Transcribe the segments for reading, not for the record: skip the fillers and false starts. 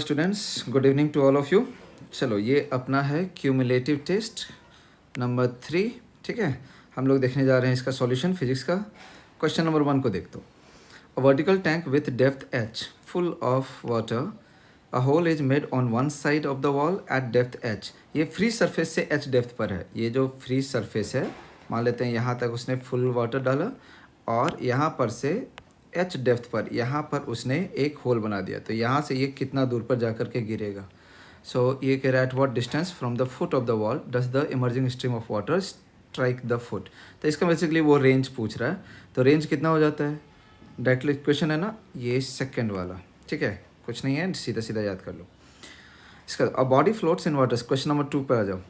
Students, good evening to all of you. चलो, ये अपना है क्यूमुलेटिव टेस्ट नंबर 3। ठीक है, हम लोग देखने जा रहे हैं इसका सॉल्यूशन फिजिक्स का। क्वेश्चन नंबर 1 को देख दो। A vertical tank with depth h full of water, a hole is made on one side of the wall at depth h। ये फ्री सरफेस से h डेप्थ पर है। ये जो फ्री सरफेस है, मान लेते हैं यहाँ तक उसने फुल वाटर डाला और यहाँ पर से h डेप्थ पर यहाँ पर उसने एक होल बना दिया। तो यहाँ से ये कितना दूर पर जा कर के गिरेगा। सो ये कह रहा है at what distance from the foot of the wall does the emerging stream of water strike the foot. तो इसका बेसिकली वो रेंज पूछ रहा है। तो रेंज कितना हो जाता है, डायरेक्टली इक्वेशन है ना, ये सेकंड वाला। ठीक है, कुछ नहीं है, सीधा सीधा याद कर लो इसका। A body floats in water, question number 2 पर आ जाओ।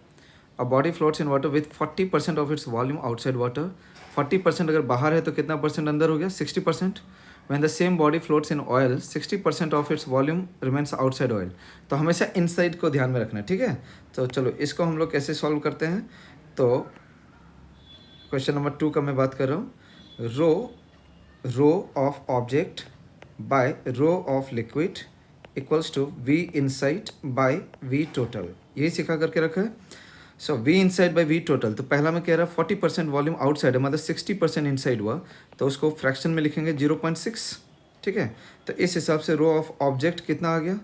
A body floats in water with 40% of its volume outside water. 40% अगर बाहर है तो कितना परसेंट अंदर हो गया, 60%। When the same body floats in oil, 60% of its volume remains outside oil। तो हमेशा इनसाइड को ध्यान में रखना है। ठीक है, तो चलो इसको हम लोग कैसे सॉल्व करते हैं। तो क्वेश्चन नंबर 2 का मैं बात कर रहा हूँ। Rho of object by rho of liquid equals to V inside by V total. यही सिखा करके रखा है। So V inside by V total. तो पहला मैं कह रहा 40% वॉल्यूम आउटसाइड है, मतलब 60% इनसाइड हुआ, तो उसको फ्रैक्शन में लिखेंगे 0.6। ठीक है, तो इस हिसाब से रो ऑफ ऑब्जेक्ट कितना आ गया,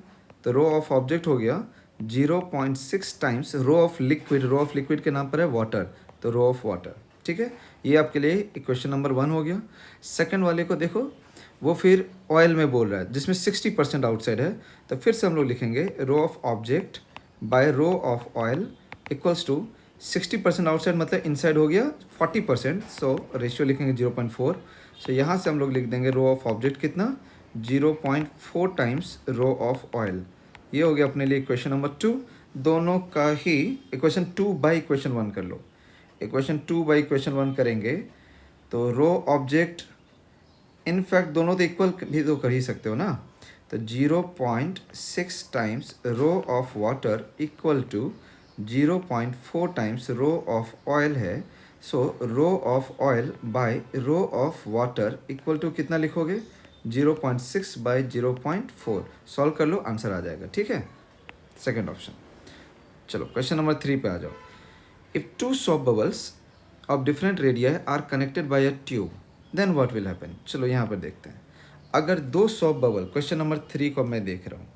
तो रो ऑफ ऑब्जेक्ट हो गया 0.6 times rho of liquid. Rho of liquid के नाम पर है वाटर, तो रो ऑफ वाटर। ठीक है, ये आपके लिए इक्वेशन नंबर 1 हो गया। सेकेंड वाले को देखो, वो फिर ऑयल में बोल रहा है जिसमें 60% आउटसाइड है। तो फिर से हम लोग लिखेंगे rho of object by rho of oil equals to 60% outside, मतलब इनसाइड हो गया 40%। सो रेशियो लिखेंगे 0.4। सो यहाँ से हम लोग लिख देंगे रो ऑफ ऑब्जेक्ट कितना, 0.4 टाइम्स रो ऑफ ऑयल। ये हो गया अपने लिए इक्वेशन नंबर 2। दोनों का ही इक्वेशन 2 बाई इक्वेशन 1 कर लो। इक्वेशन 2 बाई इक्वेशन 1 करेंगे तो रो ऑब्जेक्ट, इनफैक्ट दोनों तो इक्वल भी तो कर ही सकते हो ना। तो 0.6 times rho of water equal to 0.4 times rho of oil है। So rho of oil by rho of water equal to कितना लिखोगे, 0.6 बाई 0.4। सॉल्व कर लो, आंसर आ जाएगा। ठीक है, सेकंड ऑप्शन। चलो क्वेश्चन नंबर 3 पे आ जाओ। If two soap bubbles of different radii are connected by a tube then what will happen. चलो यहाँ पर देखते हैं। अगर दो सॉप बबल, क्वेश्चन नंबर 3 को मैं देख रहा हूँ,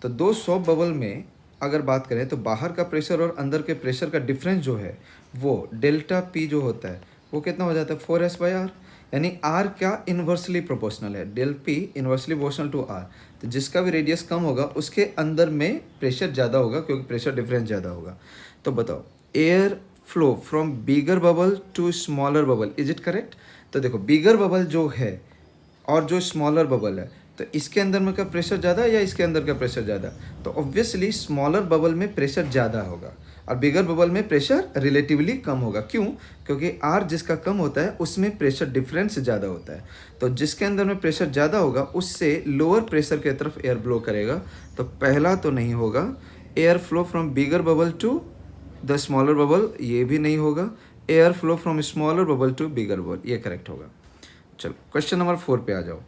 तो दो सॉप बबल में अगर बात करें तो बाहर का प्रेशर और अंदर के प्रेशर का डिफरेंस जो है वो डेल्टा पी जो होता है वो कितना हो जाता है, 4s/r। यानी r क्या इन्वर्सली प्रोपोर्शनल है, del P inversely proportional to r। तो जिसका भी रेडियस कम होगा उसके अंदर में प्रेशर ज़्यादा होगा, क्योंकि प्रेशर डिफरेंस ज़्यादा होगा। तो बताओ, air flow from bigger bubble to smaller bubble, is it correct. तो देखो, बिगर बबल जो है और जो स्मॉलर बबल है, तो इसके अंदर में का प्रेशर ज़्यादा है या इसके अंदर का प्रेशर ज़्यादा। तो ऑब्वियसली स्मॉलर बबल में प्रेशर ज़्यादा होगा और बिगर बबल में प्रेशर रिलेटिवली कम होगा। क्यों, क्योंकि आर जिसका कम होता है उसमें प्रेशर डिफरेंस ज़्यादा होता है। तो जिसके अंदर में प्रेशर ज़्यादा होगा उससे लोअर प्रेशर की तरफ एयर ब्लो करेगा। तो पहला तो नहीं होगा, air flow from bigger bubble to the smaller bubble, ये भी नहीं होगा। Air flow from smaller bubble to bigger bubble, ये करेक्ट होगा। चलो क्वेश्चन नंबर 4 पे आ जाओ।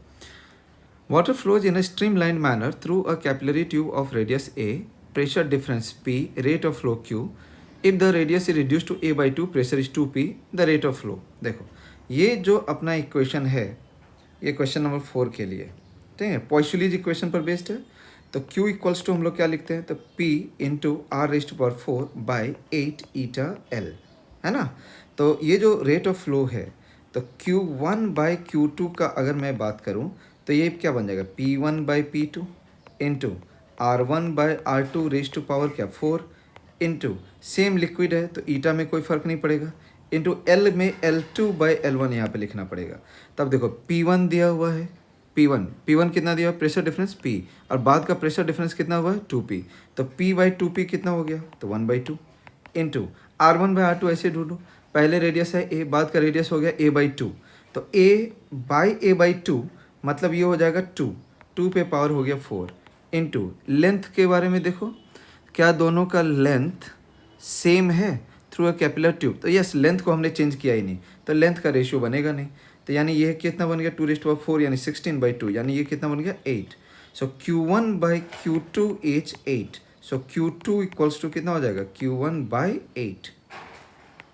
Water flows in a streamlined manner through a capillary tube of radius a, pressure difference P, rate of flow Q. If the radius is reduced to a by 2, pressure is 2P, the rate of flow। देखो, ये जो अपना equation है, ये question number 4 के लिए, ठीक है, पॉइसुलीज इक्वेशन पर बेस्ड है। तो Q इक्वल्स टू हम लोग क्या लिखते हैं, तो P into R raise to power 4 by 8 eta L, है ना। तो ये जो रेट ऑफ फ्लो है, तो Q1 बाई Q2 का अगर मैं बात करूँ तो ये क्या बन जाएगा, P1 by P2 into R1 by R2 raise to power क्या 4 इंटू सेम लिक्विड है तो ईटा में कोई फ़र्क नहीं पड़ेगा, इंटू L में L2 बाई L1 यहाँ पे लिखना पड़ेगा। तब देखो P1 दिया हुआ है, P1 कितना दिया हुआ, प्रेशर डिफरेंस P, और बाद का प्रेशर डिफरेंस कितना हुआ है 2P। तो P बाई 2P कितना हो गया, तो 1/2 इंटू R1 बाई R2 ऐसे ढूंढो, पहले रेडियस है A, बाद का रेडियस हो गया A/2। तो A बाई A/2 मतलब ये हो जाएगा 2 पे पावर हो गया 4 इंटू लेंथ के बारे में देखो, क्या दोनों का लेंथ सेम है थ्रू अ कैपिलर ट्यूब। तो यस, लेंथ को हमने चेंज किया ही नहीं, तो लेंथ का रेशियो बनेगा नहीं। तो यानी ये कितना बन गया 2 रेज़ टू पावर 4 यानी 16/2, यानी ये कितना बन गया 8। So Q1 by Q2 is 8. So Q2 equals to कितना हो जाएगा, Q1 बाई 8,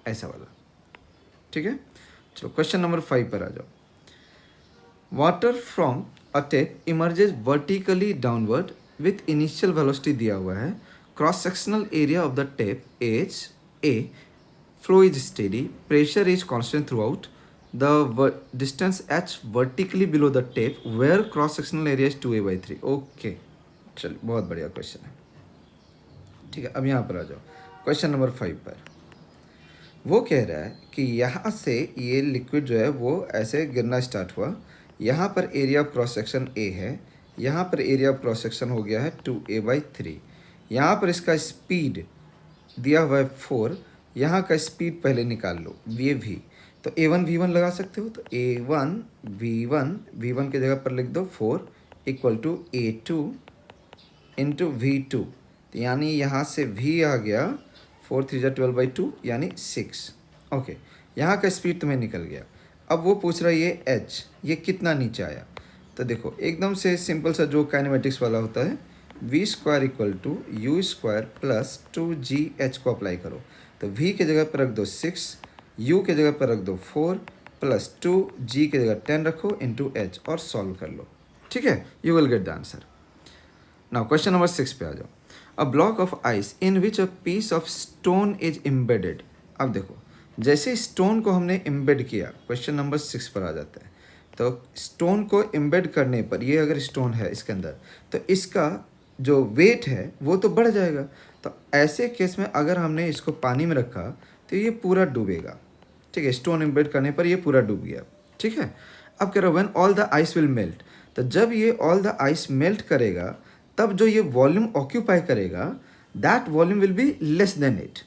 ऐसा वाला. ठीक है. चलो क्वेश्चन नंबर 5 पर आ जाओ. Water from a tap emerges vertically downward with initial velocity दिया हुआ है. Cross sectional area of the tap is A. Flow is steady. Pressure is constant throughout. The distance h vertically below the tap where cross sectional area is 2a/3. Okay, चलिए बहुत बढ़िया question है. ठीक है, अब यहाँ पर आ जाओ क्वेश्चन नंबर 5 पर. वो कह रहा है कि यहाँ से ये लिक्विड जो है वो ऐसे गिरना स्टार्ट हुआ. यहाँ पर area of cross section A है, यहाँ पर एरिया ऑफ क्रॉस सेक्शन हो गया है 2a/3. यहाँ पर इसका स्पीड दिया हुआ है 4. यहाँ का स्पीड पहले निकाल लो, ये v. तो a1 v1 लगा सकते हो. तो a1 v1 की जगह पर लिख दो 4 equal to a2 into v2. तो यानी यहाँ से v आ गया 4 3 12/2 यानी 6. ओके, यहाँ का स्पीड तुम्हें निकल गया. अब वो पूछ रहा है ये h, ये कितना नीचे आया. तो देखो एकदम से सिंपल सा जो काइनेमेटिक्स वाला होता है, v² equal to u² plus 2gh को अप्लाई करो. तो v के जगह पर रख दो 6, u के जगह पर रख दो 4 प्लस 2g के जगह 10 रखो इंटू h और सॉल्व कर लो. ठीक है, you will get the answer. Now question number 6 पे आ जाओ. A block of ice in which a piece of stone is embedded. अब देखो जैसे स्टोन को हमने एम्बेड किया, क्वेश्चन नंबर 6 पर आ जाता है. तो स्टोन को एम्बेड करने पर, ये अगर स्टोन है इसके अंदर, तो इसका जो वेट है वो तो बढ़ जाएगा. तो ऐसे केस में अगर हमने इसको पानी में रखा तो ये पूरा डूबेगा. ठीक है, स्टोन एम्बेड करने पर ये पूरा डूब गया. ठीक है, अब कह रहा when all the ice will melt. तो जब ये ऑल द आइस मेल्ट करेगा तब जो ये वॉल्यूम ऑक्यूपाई करेगा, that volume will be less than it.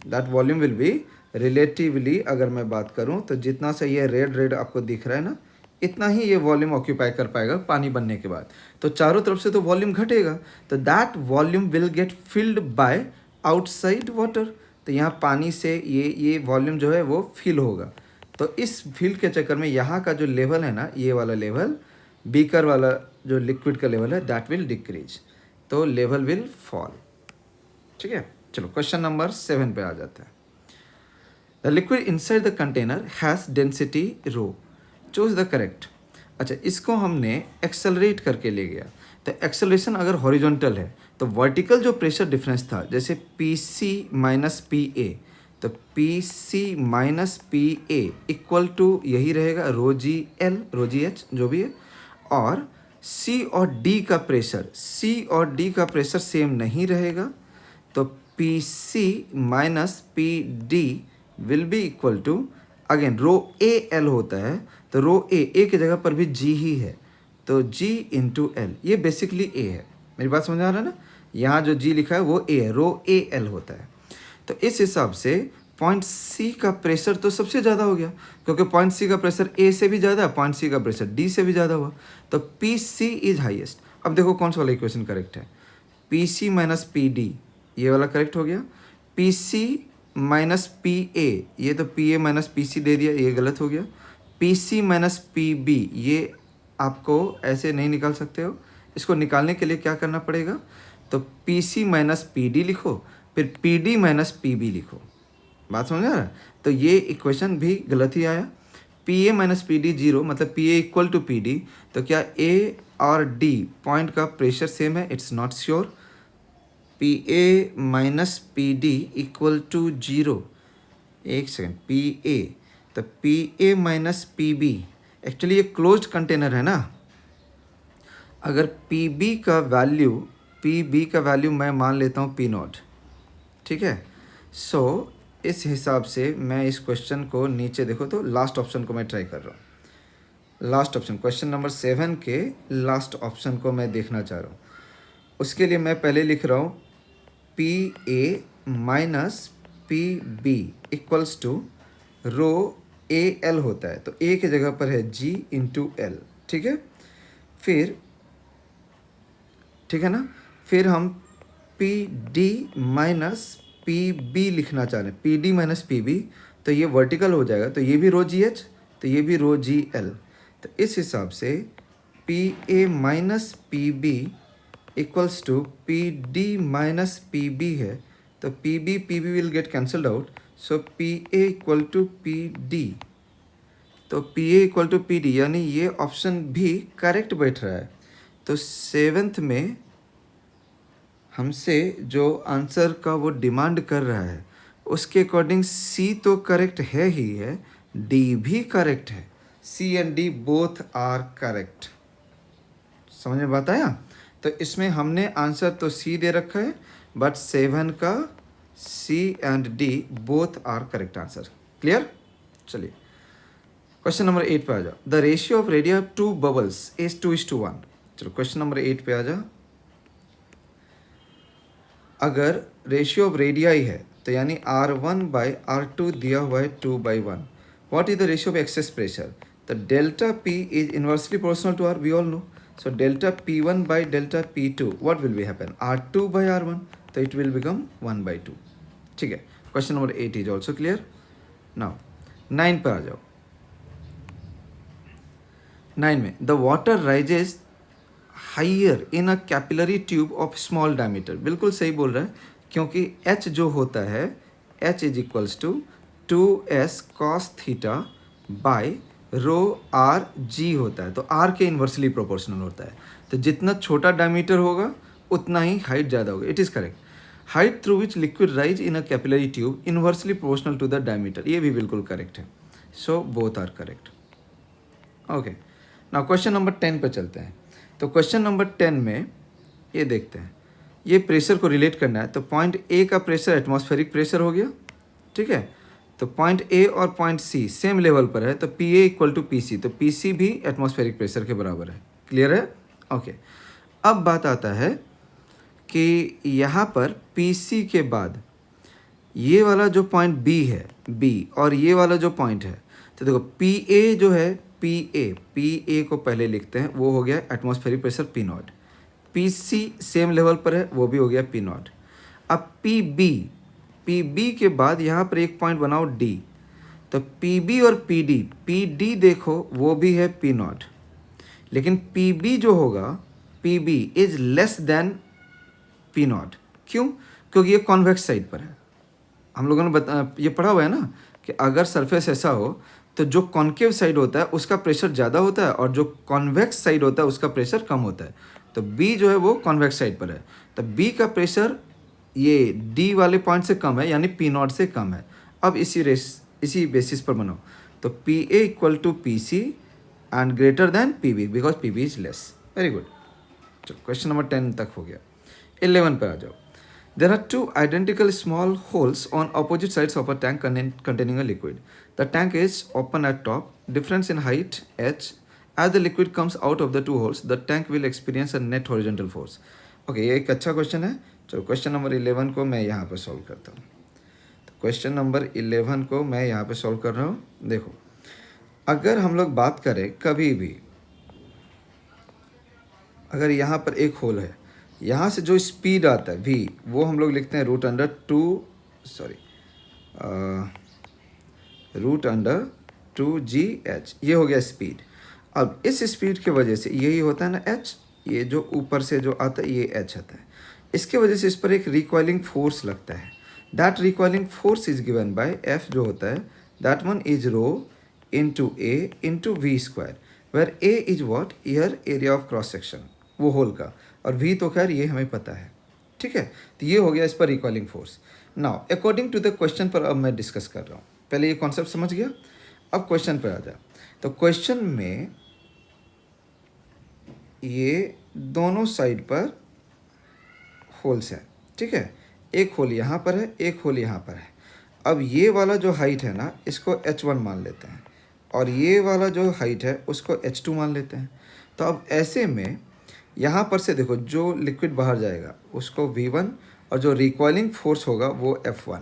That volume will be relatively, अगर मैं बात करूं तो जितना सा ये रेड आपको दिख रहा है ना, इतना ही ये वॉल्यूम ऑक्यूपाई कर पाएगा पानी बनने के बाद. तो चारों तरफ से तो वॉल्यूम घटेगा. तो that volume will get filled by outside water. तो यहाँ पानी से ये वॉल्यूम जो है वो फिल होगा. तो इस फिल के चक्कर में यहाँ का जो लेवल है ना, ये वाला लेवल, बीकर वाला जो लिक्विड का लेवल है, दैट विल डिक्रीज. तो लेवल विल फॉल. ठीक है, चलो क्वेश्चन नंबर 7 पे आ जाता है. The liquid inside the container has density rho. Choose the correct. अच्छा, इसको हमने एक्सेलरेट करके ले गया. तो एक्सेलरेशन अगर हॉरिजॉन्टल है तो वर्टिकल जो प्रेशर डिफरेंस था, जैसे PC माइनस PA, तो PC minus PA equal to यही रहेगा रो जी एच जो भी है. और C और D का प्रेशर सेम नहीं रहेगा. तो PC minus PD will be equal to, again rho AL होता है, तो रो A की जगह पर भी G ही है, तो G इंटू L. ये बेसिकली A है. मेरी बात समझ आ रहा है ना. यहाँ जो G लिखा है वो A है, रो AL होता है. तो इस हिसाब से पॉइंट C का प्रेशर तो सबसे ज़्यादा हो गया, क्योंकि पॉइंट C का प्रेशर A से भी ज़्यादा है, पॉइंट C का प्रेशर D से भी ज़्यादा हुआ. तो PC इज हाईएस्ट. अब देखो कौन सा वाला इक्वेशन करेक्ट है. PC माइनस PD ये वाला करेक्ट हो गया. PC माइनस PA, ये तो PA माइनस PC दे दिया, ये गलत हो गया. PC माइनस PB ये आपको ऐसे नहीं निकाल सकते हो. इसको निकालने के लिए क्या करना पड़ेगा, तो PC माइनस PD लिखो, फिर PD माइनस PB लिखो. बात समझ आ रहा है. तो ये इक्वेशन भी गलत ही आया. PA माइनस PD 0, मतलब PA इक्वल टू PD. तो क्या A और D पॉइंट का प्रेशर सेम है? It's not sure. PA minus PD equal to 0. एक सेकेंड, PA, तो PA माइनस PB, एक्चुअली ये क्लोज्ड कंटेनर है ना. अगर PB का वैल्यू मैं मान लेता हूँ P0. ठीक है. सो इस हिसाब से मैं इस क्वेश्चन को नीचे देखो तो लास्ट ऑप्शन को मैं ट्राई कर रहा हूँ. लास्ट ऑप्शन, क्वेश्चन नंबर 7 के लास्ट ऑप्शन को मैं देखना चाह रहा हूँ. उसके लिए मैं पहले लिख रहा हूँ PA minus PB equals to rho AL होता है, तो A की जगह पर है G इंटू L. ठीक है. फिर ठीक है ना, फिर हम PD माइनस PB लिखना चाह रहे हैं. PD माइनस PB, तो ये वर्टिकल हो जाएगा, तो ये भी रो GH, तो ये भी रो GL. तो इस हिसाब से P A minus P B equals to P D minus P B है, तो P B will get cancelled out, so P A equal to P D, तो P A equal to P D, यानी ये option भी correct बैठ रहा है। तो सेवेंथ में हमसे जो आंसर का वो डिमांड कर रहा है उसके अकॉर्डिंग सी तो करेक्ट है ही है, डी भी करेक्ट है। C and D both are correct. समझ में बात आया? तो इसमें हमने आंसर तो सी दे रखा है, बट 7 का C and D both are correct answer. Clear? चलिए क्वेश्चन नंबर 8 पे आ जाओ। The ratio of radii to bubbles is 2:1। चलो क्वेश्चन नंबर 8 पे आ जाओ। अगर रेशियो ऑफ रेडियाई है तो यानी R1/R2 दिया हुआ है 2/1, what is the ratio of excess pressure? तो delta P is inversely proportional to R, we all know. So delta P1/डेल्टा P2, what will be happen? R2/R1, तो इट विल बिकम 1/2। ठीक है, question number 8 is also clear. Now 9 पर आ जाओ। 9 में the water rises higher in a capillary tube of small diameter. बिल्कुल सही बोल रहा है, क्योंकि H जो होता है H is equals to 2s cos theta by rho R g होता है, तो R के इन्वर्सली प्रोपोर्शनल होता है। तो जितना छोटा डायमीटर होगा उतना ही हाइट ज़्यादा होगा। It is correct. Height through which liquid rise in a capillary tube inversely proportional to the diameter, ये भी बिल्कुल करेक्ट है। So both are correct. Okay, now question number 10 पे चलते हैं। तो क्वेश्चन नंबर 10 में ये देखते हैं, ये प्रेशर को रिलेट करना है। तो पॉइंट ए का प्रेशर एटमॉस्फेरिक प्रेशर हो गया, ठीक है। तो पॉइंट ए और पॉइंट सी सेम लेवल पर है, तो P A equal to P C, तो पी सी भी एटमॉस्फेरिक प्रेशर के बराबर है। क्लियर है? ओके, अब बात आता है कि यहाँ पर पी सी के बाद ये वाला जो पॉइंट बी है, बी, और ये वाला जो पॉइंट है, तो देखो पी ए जो है, पी ए को पहले लिखते हैं, वो हो गया atmospheric pressure P naught. P C same level पर है, वो भी हो गया पी नॉट। अब पी बी के बाद यहाँ पर एक पॉइंट बनाओ डी, तो पी बी और पी डी देखो वो भी है पी नॉट, लेकिन पी बी जो होगा, P B is less than P naught. क्यों? क्योंकि ये कॉन्वेक्स साइड पर है। हम लोगों ने ये पढ़ा हुआ है ना कि अगर सरफेस ऐसा हो तो जो कॉन्केव साइड होता है उसका प्रेशर ज़्यादा होता है और जो कॉन्वेक्स साइड होता है उसका प्रेशर कम होता है। तो बी जो है वो कॉन्वेक्स साइड पर है, तो बी का प्रेशर ये डी वाले पॉइंट से कम है, यानी पी नॉट से कम है। अब इसी बेसिस पर बनाओ, तो P A equal to P C and greater than P B, because P B is less. Very good. चलो क्वेश्चन नंबर 10 तक हो गया। 11 पर आ जाओ। There are two identical small holes on opposite sides of a tank containing a liquid. The tank is open at top, difference in height h. As the liquid comes out of the two holes, the tank will experience a net horizontal force. Okay, ये एक अच्छा question है। चलो question number 11 को मैं यहाँ पे solve करता हूँ। तो क्वेश्चन नंबर 11 को मैं यहाँ पे सॉल्व कर रहा हूँ। देखो, अगर हम लोग बात करें कभी भी, अगर यहाँ पर एक होल है, यहाँ से जो स्पीड आता है v, वो हम लोग लिखते हैं √2gh, ये हो गया स्पीड। अब इस स्पीड की वजह से यही होता है ना h, ये जो ऊपर से जो आता है ये h आता है, इसके वजह से इस पर एक रिकॉइलिंग फोर्स लगता है। That recoiling force is given by f जो होता है, that one is rho into a into v square, where a is what, ईयर एरिया ऑफ क्रॉस सेक्शन वो होल का, और v तो खैर ये हमें पता है। ठीक है, तो ये हो गया इस पर recoiling force. Now according to the question पर अब मैं डिस्कस कर रहा हूँ। पहले ये कॉन्सेप्ट समझ गया, अब क्वेश्चन पर आ जाए। तो क्वेश्चन में ये दोनों साइड पर होल्स हैं, ठीक है। एक होल यहाँ पर है, एक होल यहाँ पर है। अब ये वाला जो हाइट है ना, इसको h1 मान लेते हैं, और ये वाला जो हाइट है उसको h2 मान लेते हैं। तो अब ऐसे में यहाँ पर से देखो, जो लिक्विड बाहर जाएगा उसको v1, और जो रिकॉइलिंग फोर्स होगा वो f1।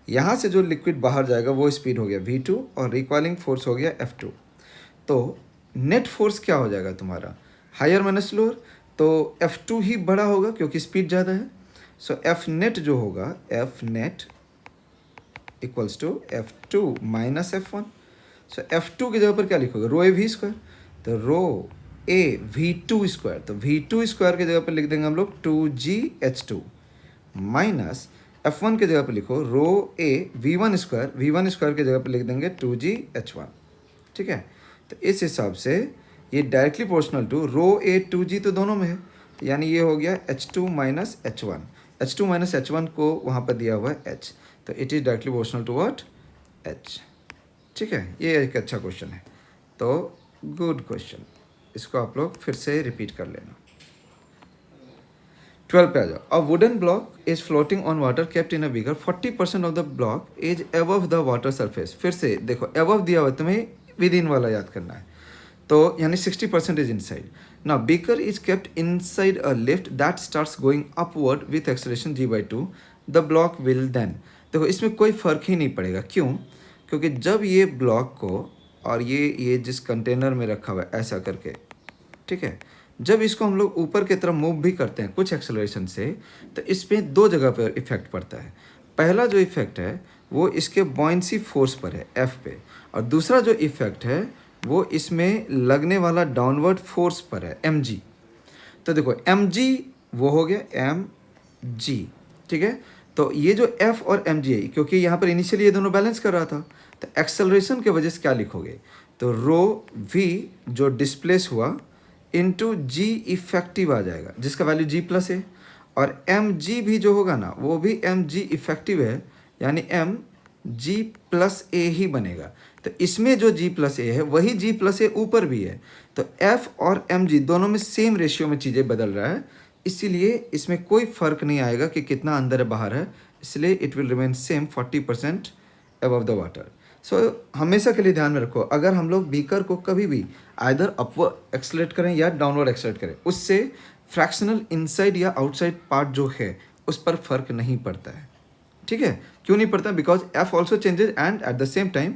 यहाँ से जो लिक्विड बाहर जाएगा वो स्पीड हो गया v2, और रिकॉइलिंग फोर्स हो गया f2। तो नेट फोर्स क्या हो जाएगा तुम्हारा, हायर माइनस लोअर, तो f2 ही बड़ा होगा क्योंकि स्पीड ज़्यादा है। सो f नेट जो होगा, f net equals to f2 minus f1। So f2 की जगह पर क्या लिखोगे, रो ए वी स्क्वायर, तो रो ए वी टू स्क्वायर, तो वी टू स्क्वायर की जगह पर लिख देंगे हम लोग 2GH2 माइनस F1 की जगह पर लिखो रो ए V1 स्क्वायर की जगह पर लिख देंगे 2GH1, ठीक है। तो इस हिसाब से ये directly proportional to rho A 2G तो दोनों में है, यानी ये हो गया H2 minus H1, H2 minus H1 को वहाँ पर दिया हुआ है H, तो it is directly proportional to what, H, ठीक है। ये एक अच्छा क्वेश्चन है, तो गुड क्वेश्चन, इसको आप लोग फिर से रिपीट कर लेना। 12 पे आ जाओ। A wooden block is floating on water kept in a beaker, 40% of the block is above the water surface. फिर से देखो अबव दिया हुआ, तुम्हें विद इन वाला याद करना है, तो यानी 60% is inside. Now beaker is kept inside a lift that starts going upward with acceleration g/2, the block will then, देखो इसमें कोई फ़र्क ही नहीं पड़ेगा, क्यों? क्योंकि जब ये ब्लॉक को और ये जिस कंटेनर में रखा हुआ है ऐसा करके, ठीक है, जब इसको हम लोग ऊपर की तरफ मूव भी करते हैं कुछ एक्सेलरेशन से, तो इसमें दो जगह पर इफेक्ट पड़ता है। पहला जो इफेक्ट है वो इसके बॉयंसी फोर्स पर है F पे, और दूसरा जो इफेक्ट है वो इसमें लगने वाला डाउनवर्ड फोर्स पर है mg। तो देखो mg वो हो गया mg, ठीक है। तो ये जो F और mg है, क्योंकि यहाँ पर इनिशियली ये दोनों बैलेंस कर रहा था, तो एक्सेलरेशन के वजह से क्या लिखोगे, तो रो v जो डिस्प्लेस हुआ इंटू जी इफेक्टिव आ जाएगा, जिसका वैल्यू g प्लस है, और mg भी जो होगा ना वो भी mg इफेक्टिव है, यानी mg प्लस ए ही बनेगा। तो इसमें जो g प्लस ए है वही g प्लस ए ऊपर भी है, तो f और mg दोनों में सेम रेशियो में चीज़ें बदल रहा है, इसीलिए इसमें कोई फ़र्क नहीं आएगा कि कितना अंदर है बाहर है, इसलिए it will remain same 40% above the water. So हमेशा के लिए ध्यान में रखो, अगर हम लोग बीकर को कभी भी आइदर अपवर्ड एक्सलेट करें या डाउनवर्ड एक्सलेट करें, उससे फ्रैक्शनल इनसाइड या आउटसाइड पार्ट जो है उस पर फर्क नहीं पड़ता है, ठीक है। क्यों नहीं पड़ता? Because F also changes and at the same time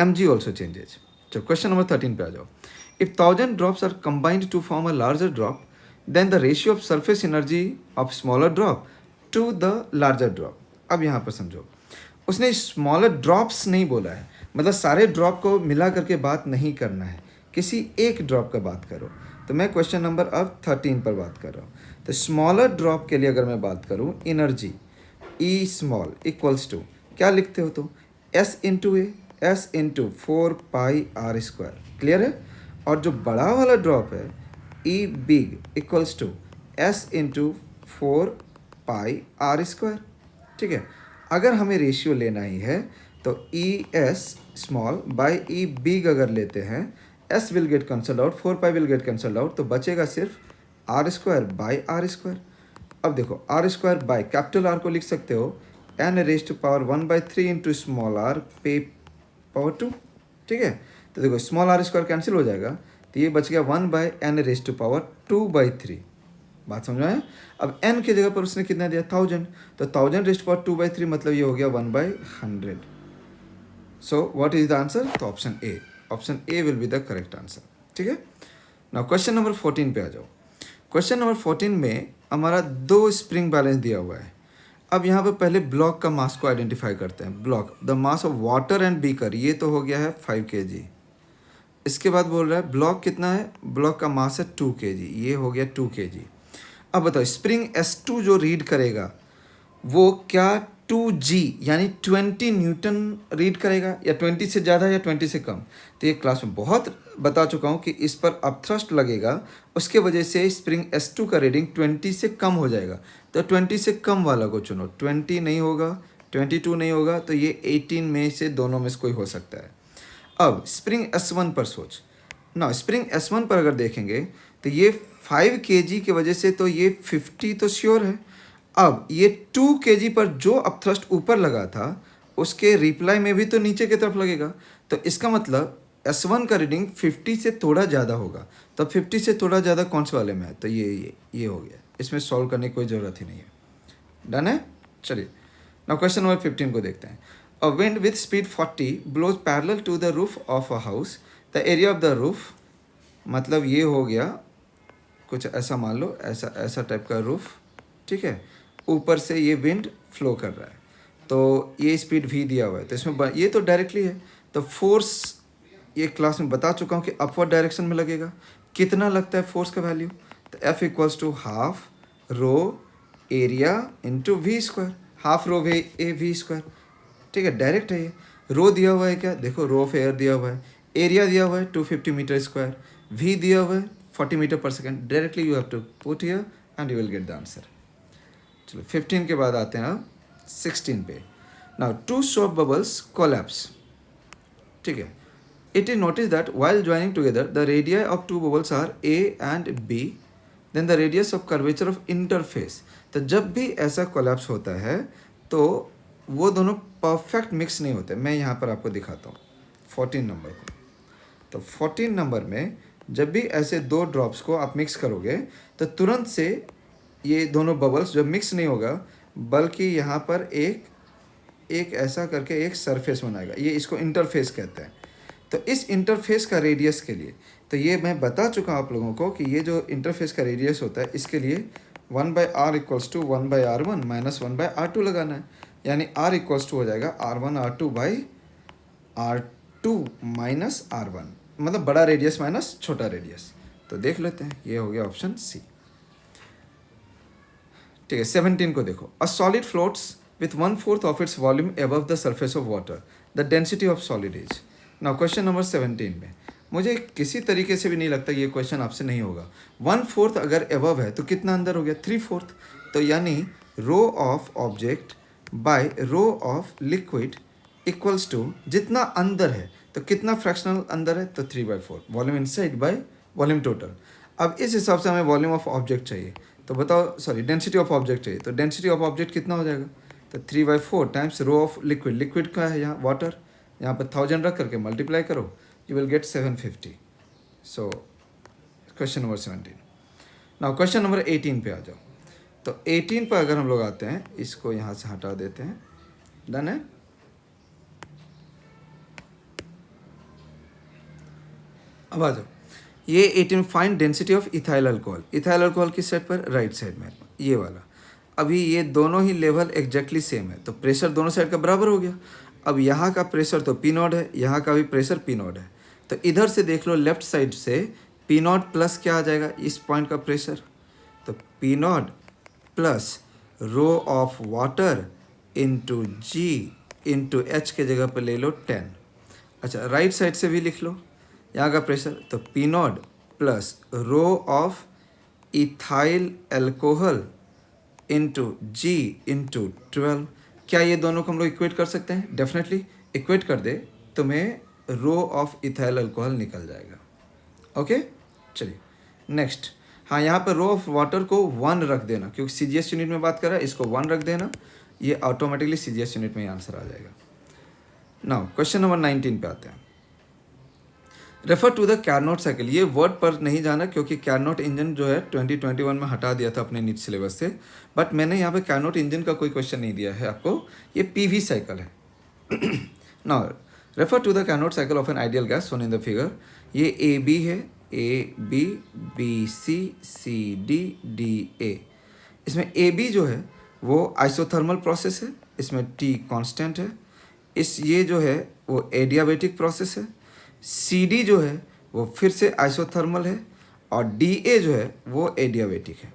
mg also changes. चलो क्वेश्चन नंबर 13 पे आ जाओ। If 1000 drops are combined to form a larger drop, then the ratio of surface energy of smaller drop to the larger drop. अब यहाँ पर समझो, उसने smaller drops नहीं बोला है, मतलब सारे ड्रॉप को मिला करके बात नहीं करना है, किसी एक ड्रॉप का बात करो। तो मैं क्वेश्चन नंबर अब 13 पर बात कर रहा हूँ। तो स्मॉलर ड्रॉप के लिए अगर मैं बात करूँ, energy E small equals to क्या लिखते हो, तो S into A, S into 4πr², clear है। और जो बड़ा वाला ड्रॉप है E big equals to S into 4πr², ठीक है। अगर हमें रेशियो लेना ही है तो E S small by E big अगर लेते हैं, S will get cancelled out, 4π will get cancelled out, तो बचेगा सिर्फ r² बाई r²। अब देखो r² बाई कैपिटल R को लिख सकते हो n raise to power 1/3 into small r पे पावर 2, ठीक है। तो देखो स्मॉल r² कैंसिल हो जाएगा, तो ये बच गया 1/n रेज टू पावर 2/3। बात समझ में आया? अब n की जगह पर उसने कितना दिया, 1000, तो 1000 रेज टू पावर 2/3 मतलब ये हो गया 1/100। So what is the answer? तो option A will be the correct answer, ठीक है। नाउ क्वेश्चन नंबर 14 पे आ जाओ। क्वेश्चन नंबर 14 में हमारा 2 स्प्रिंग बैलेंस दिया हुआ है। अब यहाँ पर पहले ब्लॉक का मास को आइडेंटिफाई करते हैं। Block the mass of water and beaker, ये तो हो गया है 5 kg। इसके बाद बोल रहा है ब्लॉक कितना है, ब्लॉक का मास है 2 kg, ये हो गया 2 kg। अब बताओ स्प्रिंग S2 जो रीड करेगा वो क्या 2G यानी 20 न्यूटन रीड करेगा, या 20 से ज़्यादा या 20 से कम। तो ये क्लास में बहुत बता चुका हूँ कि इस पर अब थ्रस्ट लगेगा, उसके वजह से स्प्रिंग S2 का रीडिंग 20 से कम हो जाएगा। तो 20 से कम वाला को चुनो, 20 नहीं होगा, 22 नहीं होगा, तो ये 18 में से दोनों में से कोई हो सकता है। अब स्प्रिंग S1 पर सोच ना, स्प्रिंग S1 पर अगर देखेंगे तो ये 5 kg की वजह से तो ये 50 तो श्योर है। अब ये 2 kg पर जो अब थ्रस्ट ऊपर लगा था उसके रिप्लाई में भी तो नीचे की तरफ लगेगा, तो इसका मतलब S1 का रीडिंग 50 से थोड़ा ज़्यादा होगा। तो 50 से थोड़ा ज़्यादा कौन से वाले में है, तो ये हो गया, इसमें सॉल्व करने की कोई ज़रूरत ही नहीं है। डन है। चलिए नाउ क्वेश्चन नंबर 15 को देखते हैं। A wind with speed 40 blows parallel to the roof of a house, the area of the roof, मतलब ये हो गया कुछ ऐसा, मान लो ऐसा टाइप का रूफ, ठीक है। ऊपर से ये विंड फ्लो कर रहा है, तो ये स्पीड v दिया हुआ है, तो इसमें ये तो डायरेक्टली है, तो फोर्स ये क्लास में बता चुका हूँ कि अपवर्ड डायरेक्शन में लगेगा। कितना लगता है फोर्स का वैल्यू, तो F equals to half rho area into v square, half rho v square, ठीक है, डायरेक्ट है ये। रो दिया हुआ है क्या, देखो रो ऑफ एयर दिया हुआ है, एरिया दिया हुआ है 250 मीटर स्क्वायर, वी दिया हुआ है 40 metre per second, directly you have to put here and you will get the answer. चलो 15 के बाद आते हैं आप 16 पे। Now two soap bubbles collapse, ठीक है, it is noticed that while joining together the radii of two bubbles are A and B, then the radius of curvature of interface, तो जब भी ऐसा कोलैप्स होता है तो वो दोनों परफेक्ट मिक्स नहीं होते। मैं यहाँ पर आपको दिखाता हूँ 14 नंबर को। तो 14 नंबर में जब भी ऐसे दो ड्रॉप्स को आप मिक्स करोगे तो तुरंत से ये दोनों बबल्स जब मिक्स नहीं होगा, बल्कि यहाँ पर एक ऐसा करके एक सरफेस बनाएगा, ये इसको इंटरफेस कहते हैं। तो इस इंटरफेस का रेडियस के लिए, तो ये मैं बता चुका हूँ आप लोगों को कि ये जो इंटरफेस का रेडियस होता है इसके लिए 1/r equals to 1/r1 minus 1/r2 लगाना है, यानी r इक्वल्स टू हो जाएगा r1r2/r2 माइनस r1, मतलब बड़ा रेडियस माइनस छोटा रेडियस। तो देख लेते हैं, ये हो गया ऑप्शन सी, ठीक है। 17 को देखो, a solid floats with 1/4 of its volume above the surface of water, the density of solid is. Now question number 17 में मुझे किसी तरीके से भी नहीं लगता ये क्वेश्चन आपसे नहीं होगा। 1/4 अगर अबव है तो कितना अंदर हो गया, 3/4, तो यानी rho of object by rho of liquid equals to जितना अंदर है तो कितना फ्रैक्शनल अंदर है, तो 3/4, volume inside by volume total. अब इस हिसाब से हमें वॉल्यूम ऑफ ऑब्जेक्ट चाहिए, तो बताओ, सॉरी डेंसिटी ऑफ ऑब्जेक्ट चाहिए, तो डेंसिटी ऑफ ऑब्जेक्ट कितना हो जाएगा, तो 3/4 times rho of liquid, liquid का है यहाँ वाटर, यहाँ पर 1000 रख करके मल्टीप्लाई करो, you will gate 750। So question number 17। Now question number 18 पे आ जाओ। तो 18 पर अगर हम लोग आते हैं, इसको यहाँ से हटा देते हैं, डन है। अब आ जाओ, ये 18 find density of ethyl alcohol. Ethyl alcohol किस साइड पर, राइट साइड में, ये वाला। अभी ये दोनों ही लेवल एग्जैक्टली सेम है, तो प्रेशर दोनों साइड का बराबर हो गया। अब यहाँ का प्रेशर तो पी नॉट है, यहाँ का भी प्रेशर पी नॉट है, तो इधर से देख लो लेफ्ट साइड से पी नॉट प्लस क्या आ जाएगा इस पॉइंट का प्रेशर, तो P naught plus rho of water into g into h के जगह पर ले लो 10। अच्छा, राइट साइड से भी लिख लो यहाँ का प्रेशर, तो P naught plus rho of ethyl alcohol into g into 12। क्या ये दोनों को हम लोग इक्वेट कर सकते हैं, डेफिनेटली इक्वेट कर दे, तुम्हें रो ऑफ इथाइल अल्कोहल निकल जाएगा। ओके, चलिए नेक्स्ट। हाँ, यहाँ पर रो ऑफ वाटर को 1 रख देना, क्योंकि सीजीएस यूनिट में बात कर रहा है, इसको 1 रख देना, ये ऑटोमेटिकली सीजीएस यूनिट में ही आंसर आ जाएगा। नाउ क्वेश्चन नंबर 19 पे आते हैं। Refer to the Carnot cycle, ये वर्ड पर नहीं जाना क्योंकि कैरनोट इंजन जो है 2021 में हटा दिया था अपने नीट सिलेबस से, बट मैंने यहाँ पे कैरनोट इंजन का कोई क्वेश्चन नहीं दिया है आपको, ये पीवी साइकिल है। Now refer to the Carnot cycle of an ideal gas shown in the figure. ये ए बी है, A B, B C, C D, D A. इसमें ए बी जो है वो आइसोथर्मल प्रोसेस है, इसमें टी कांस्टेंट है, ये जो है वो एडियाबेटिक प्रोसेस है, सी डी जो है वो फिर से आइसोथर्मल है, और डी ए जो है वो एडियाबेटिक है।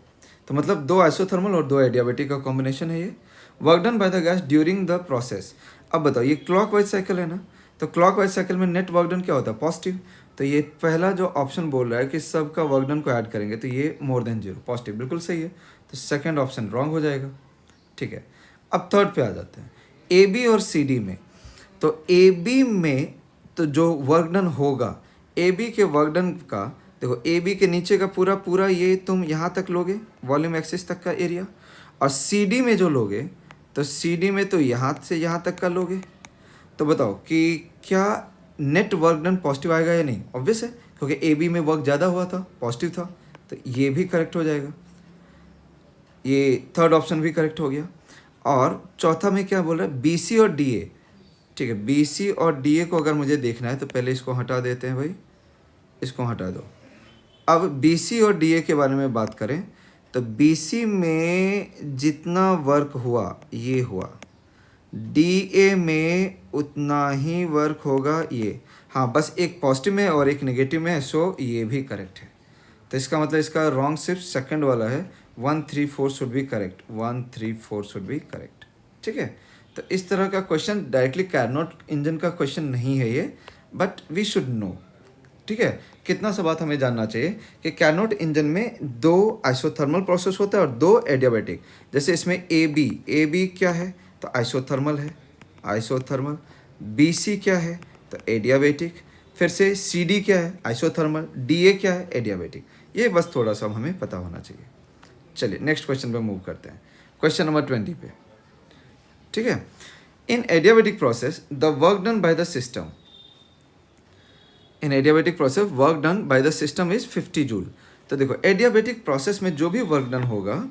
तो मतलब 2 आइसोथर्मल और 2 एडियाबेटिक का कॉम्बिनेशन है ये। Work done by the gas during the process. अब बताओ, ये क्लॉकवाइज साइकिल है ना, तो क्लॉकवाइज साइकिल में नेट वर्क डन क्या होता है, पॉजिटिव। तो ये पहला जो ऑप्शन बोल रहा है कि सबका वर्क डन को ऐड करेंगे, तो ये मोर देन 0, पॉजिटिव, बिल्कुल सही है, तो सेकेंड ऑप्शन रॉन्ग हो जाएगा। ठीक है, अब थर्ड पे आ जाते हैं, ए बी और सी डी में। तो ए बी में तो जो वर्क डन होगा, ए बी के वर्क डन का देखो, ए बी के नीचे का पूरा पूरा ये तुम यहाँ तक लोगे, वॉल्यूम एक्सिस तक का एरिया, और सी डी में जो लोगे तो सी डी में तो यहाँ से यहाँ तक का लोगे। तो बताओ कि क्या नेट वर्क डन पॉजिटिव आएगा या नहीं, ऑब्वियस है, क्योंकि ए बी में वर्क ज़्यादा हुआ था, पॉजिटिव था, तो ये भी करेक्ट हो जाएगा, ये थर्ड ऑप्शन भी करेक्ट हो गया। और चौथा में क्या बोल रहा है, बी सी और डी ए। ठीक है, बी सी और डी ए को अगर मुझे देखना है तो पहले इसको हटा देते हैं भाई, इसको हटा दो। अब बी सी और डी ए के बारे में बात करें तो बी सी में जितना वर्क हुआ ये हुआ, डी ए में उतना ही वर्क होगा ये। हाँ, बस एक पॉजिटिव में और एक नेगेटिव में है, सो ये भी करेक्ट है। तो इसका मतलब इसका रॉन्ग सिर्फ सेकंड वाला है, 134 should be correct, 134 should be correct, ठीक है। तो इस तरह का क्वेश्चन डायरेक्टली कार्नोट इंजन का क्वेश्चन नहीं है ये, बट वी शुड नो, ठीक है। कितना सा बात हमें जानना चाहिए कि कार्नोट इंजन में 2 आइसोथर्मल प्रोसेस होता है और 2 एडियाबैटिक। जैसे इसमें ए बी क्या है, तो आइसोथर्मल है, आइसोथर्मल। BC क्या है, तो एडियाबैटिक। फिर से CD क्या है, आइसोथर्मल। DA क्या है, एडियाबैटिक। ये बस थोड़ा सा हमें पता होना चाहिए। चलिए नेक्स्ट क्वेश्चन पे मूव करते हैं, क्वेश्चन नंबर 20 पे, ठीक है। In adiabatic process the work done by the system, in adiabatic process work done by the system is 50 joule. तो देखो एडियाबैटिक प्रोसेस में जो भी वर्क डन होगा,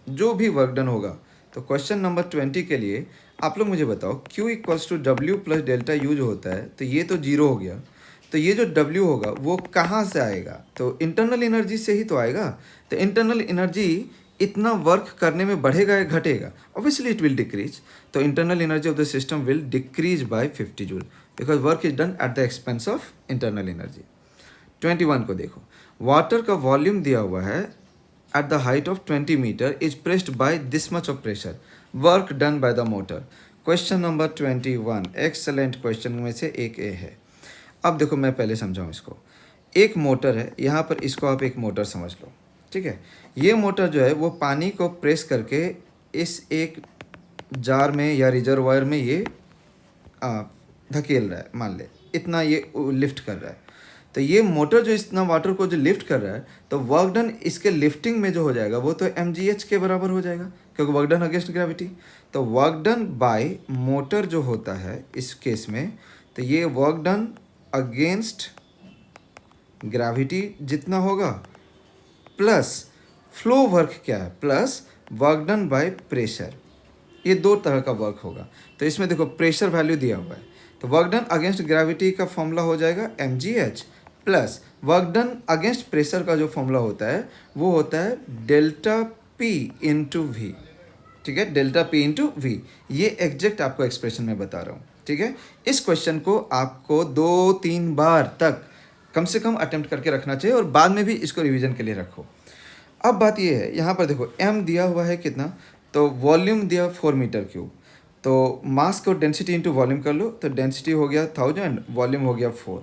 जो भी वर्क डन होगा, तो क्वेश्चन नंबर 20 के लिए आप लोग मुझे बताओ Q equals to W plus delta U जो होता है, तो ये तो जीरो हो गया, तो ये जो W होगा वो कहाँ से आएगा, तो इंटरनल एनर्जी से ही तो आएगा। तो इंटरनल एनर्जी इतना वर्क करने में बढ़ेगा या घटेगा, ऑब्वियसली इट विल डिक्रीज। तो internal energy of the system will decrease by 50 joule because work is done at the expense of internal energy. 21 को देखो, वाटर का वॉल्यूम दिया हुआ है at the height of 20 meter is pressed by this much of pressure, work done by the motor। Question number 21 excellent question में से एक ए है। अब देखो मैं पहले समझाऊँ इसको, एक मोटर है यहाँ पर, इसको आप एक मोटर समझ लो, ठीक है। ये मोटर जो है वो पानी को प्रेस करके इस एक जार में या रिजर्वायर में ये धकेल रहा है, मान ले इतना ये लिफ्ट कर रहा है। तो ये मोटर जो इतना वाटर को जो लिफ्ट कर रहा है, तो वर्क डन इसके लिफ्टिंग में जो हो जाएगा वो तो mgh के बराबर हो जाएगा, क्योंकि वर्क डन अगेंस्ट ग्रेविटी। तो वर्क डन बाय मोटर जो होता है इस केस में, तो ये वर्क डन अगेंस्ट ग्रेविटी जितना होगा, प्लस फ्लो वर्क क्या है, plus work done by pressure. ये 2 तरह का वर्क होगा। तो इसमें देखो प्रेशर वैल्यू दिया हुआ है, तो वर्क डन अगेंस्ट ग्रेविटी का फॉर्मूला हो जाएगा mgh, plus work done against pressure का जो फॉर्मूला होता है वो होता है डेल्टा P इंटू वी, ठीक है, डेल्टा P इंटू वी। ये एग्जैक्ट आपको एक्सप्रेशन में बता रहा हूँ, ठीक है। इस क्वेश्चन को आपको 2-3 बार तक कम से कम अटेम्प्ट करके रखना चाहिए और बाद में भी इसको रिवीजन के लिए रखो। अब बात ये है, यहाँ पर देखो m दिया हुआ है कितना, तो वॉल्यूम दिया 4 मीटर क्यूब, तो मास को डेंसिटी इंटू वॉल्यूम कर लो, तो डेंसिटी हो गया 1000, वॉल्यूम हो गया 4,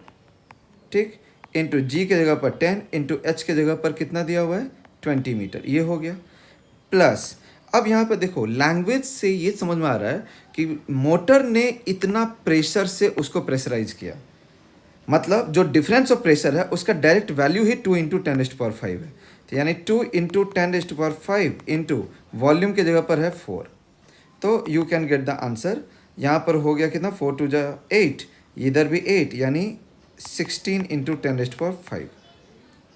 ठीक, इंटू जी के जगह पर 10, इंटू एच के जगह पर कितना दिया हुआ है 20 मीटर, ये हो गया। प्लस अब यहाँ पर देखो लैंग्वेज से ये समझ में आ रहा है कि मोटर ने इतना प्रेशर से उसको प्रेशराइज किया, मतलब जो डिफरेंस ऑफ प्रेशर है उसका डायरेक्ट वैल्यू ही 2 इंटू 10⁵ है, तो यानी 2 इंटू 10⁵ इंटू वॉल्यूम के जगह पर है 4, तो you can get the answer. यहाँ पर हो गया कितना, 4 2 जा 8, इधर भी 8, यानी 16 इंटू 10⁵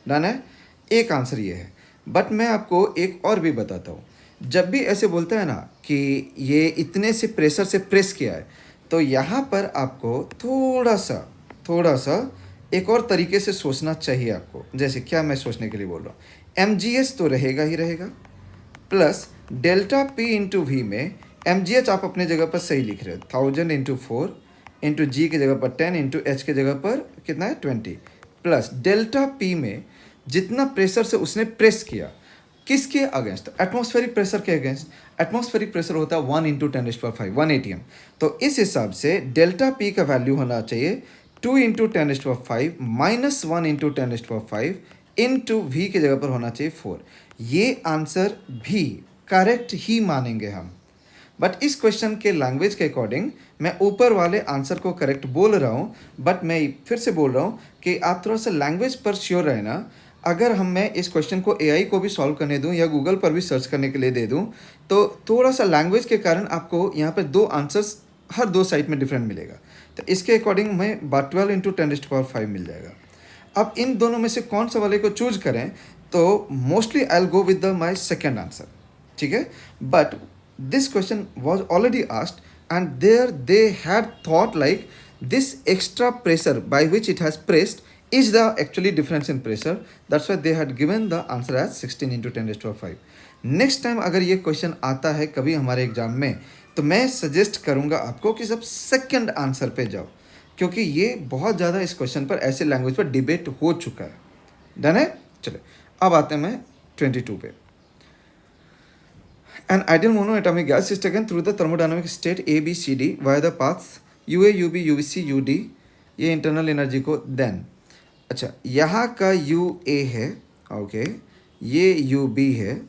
डन है। एक आंसर ये है। बट मैं आपको एक और भी बताता हूँ, जब भी ऐसे बोलता है ना कि ये इतने से प्रेशर से प्रेस किया है, तो यहाँ पर आपको थोड़ा सा एक और तरीके से सोचना चाहिए आपको। जैसे क्या मैं सोचने के लिए बोल रहा हूँ, mgh तो रहेगा ही रहेगा, plus delta P into V में mgh आप अपने जगह पर सही लिख रहे हो, 1000 इंटू 4 इंटू जी की जगह पर 10 इंटू एच की जगह पर कितना है 20, प्लस डेल्टा P में जितना प्रेशर से उसने प्रेस किया, किसके अगेंस्ट, एटमॉस्फेरिक प्रेशर के अगेंस्ट। एटमॉस्फेरिक प्रेशर होता है 1 इंटू 10⁵ 1 atm, तो इस हिसाब से डेल्टा P का वैल्यू होना चाहिए 2 into 10⁵ minus 1 into 10⁵ into V की जगह पर होना चाहिए 4। ये आंसर भी करेक्ट ही मानेंगे हम, बट इस क्वेश्चन के लैंग्वेज के अकॉर्डिंग मैं ऊपर वाले आंसर को करेक्ट बोल रहा हूँ, बट मैं फिर से बोल रहा हूँ कि आप थोड़ा सा लैंग्वेज पर श्योर रहना। अगर मैं इस क्वेश्चन को AI को भी सॉल्व करने दूं या गूगल पर भी सर्च करने के लिए दे दूं, तो थोड़ा सा लैंग्वेज के कारण आपको यहाँ पर 2 आंसर्स हर 2 साइड में डिफरेंट मिलेगा। तो इसके अकॉर्डिंग मैं 12 इंटू 10⁵ मिल जाएगा। अब इन दोनों में से कौन सा वाले को चूज करें, तो mostly I will go with the my second answer, ठीक है। But this question was already asked and there they had thought like this extra pressure by which it has pressed is the actually difference in pressure, that's why they had given the answer as 16 into 10⁵। Next time अगर ये question आता है कभी हमारे exam में, तो मैं suggest करूँगा आपको कि सब सेकंड आंसर पे जाओ, क्योंकि ये बहुत ज़्यादा इस क्वेश्चन पर ऐसे लैंग्वेज पर डिबेट हो चुका है। डन है, चलो अब आते हैं मैं 22 पे। An ideal monoatomic gas is taken through the thermodynamic state A, B, C, D via the paths UA, UB, UC, UD, ये इंटरनल एनर्जी को देन। अच्छा, यहाँ का UA है, ओके, ये UB है।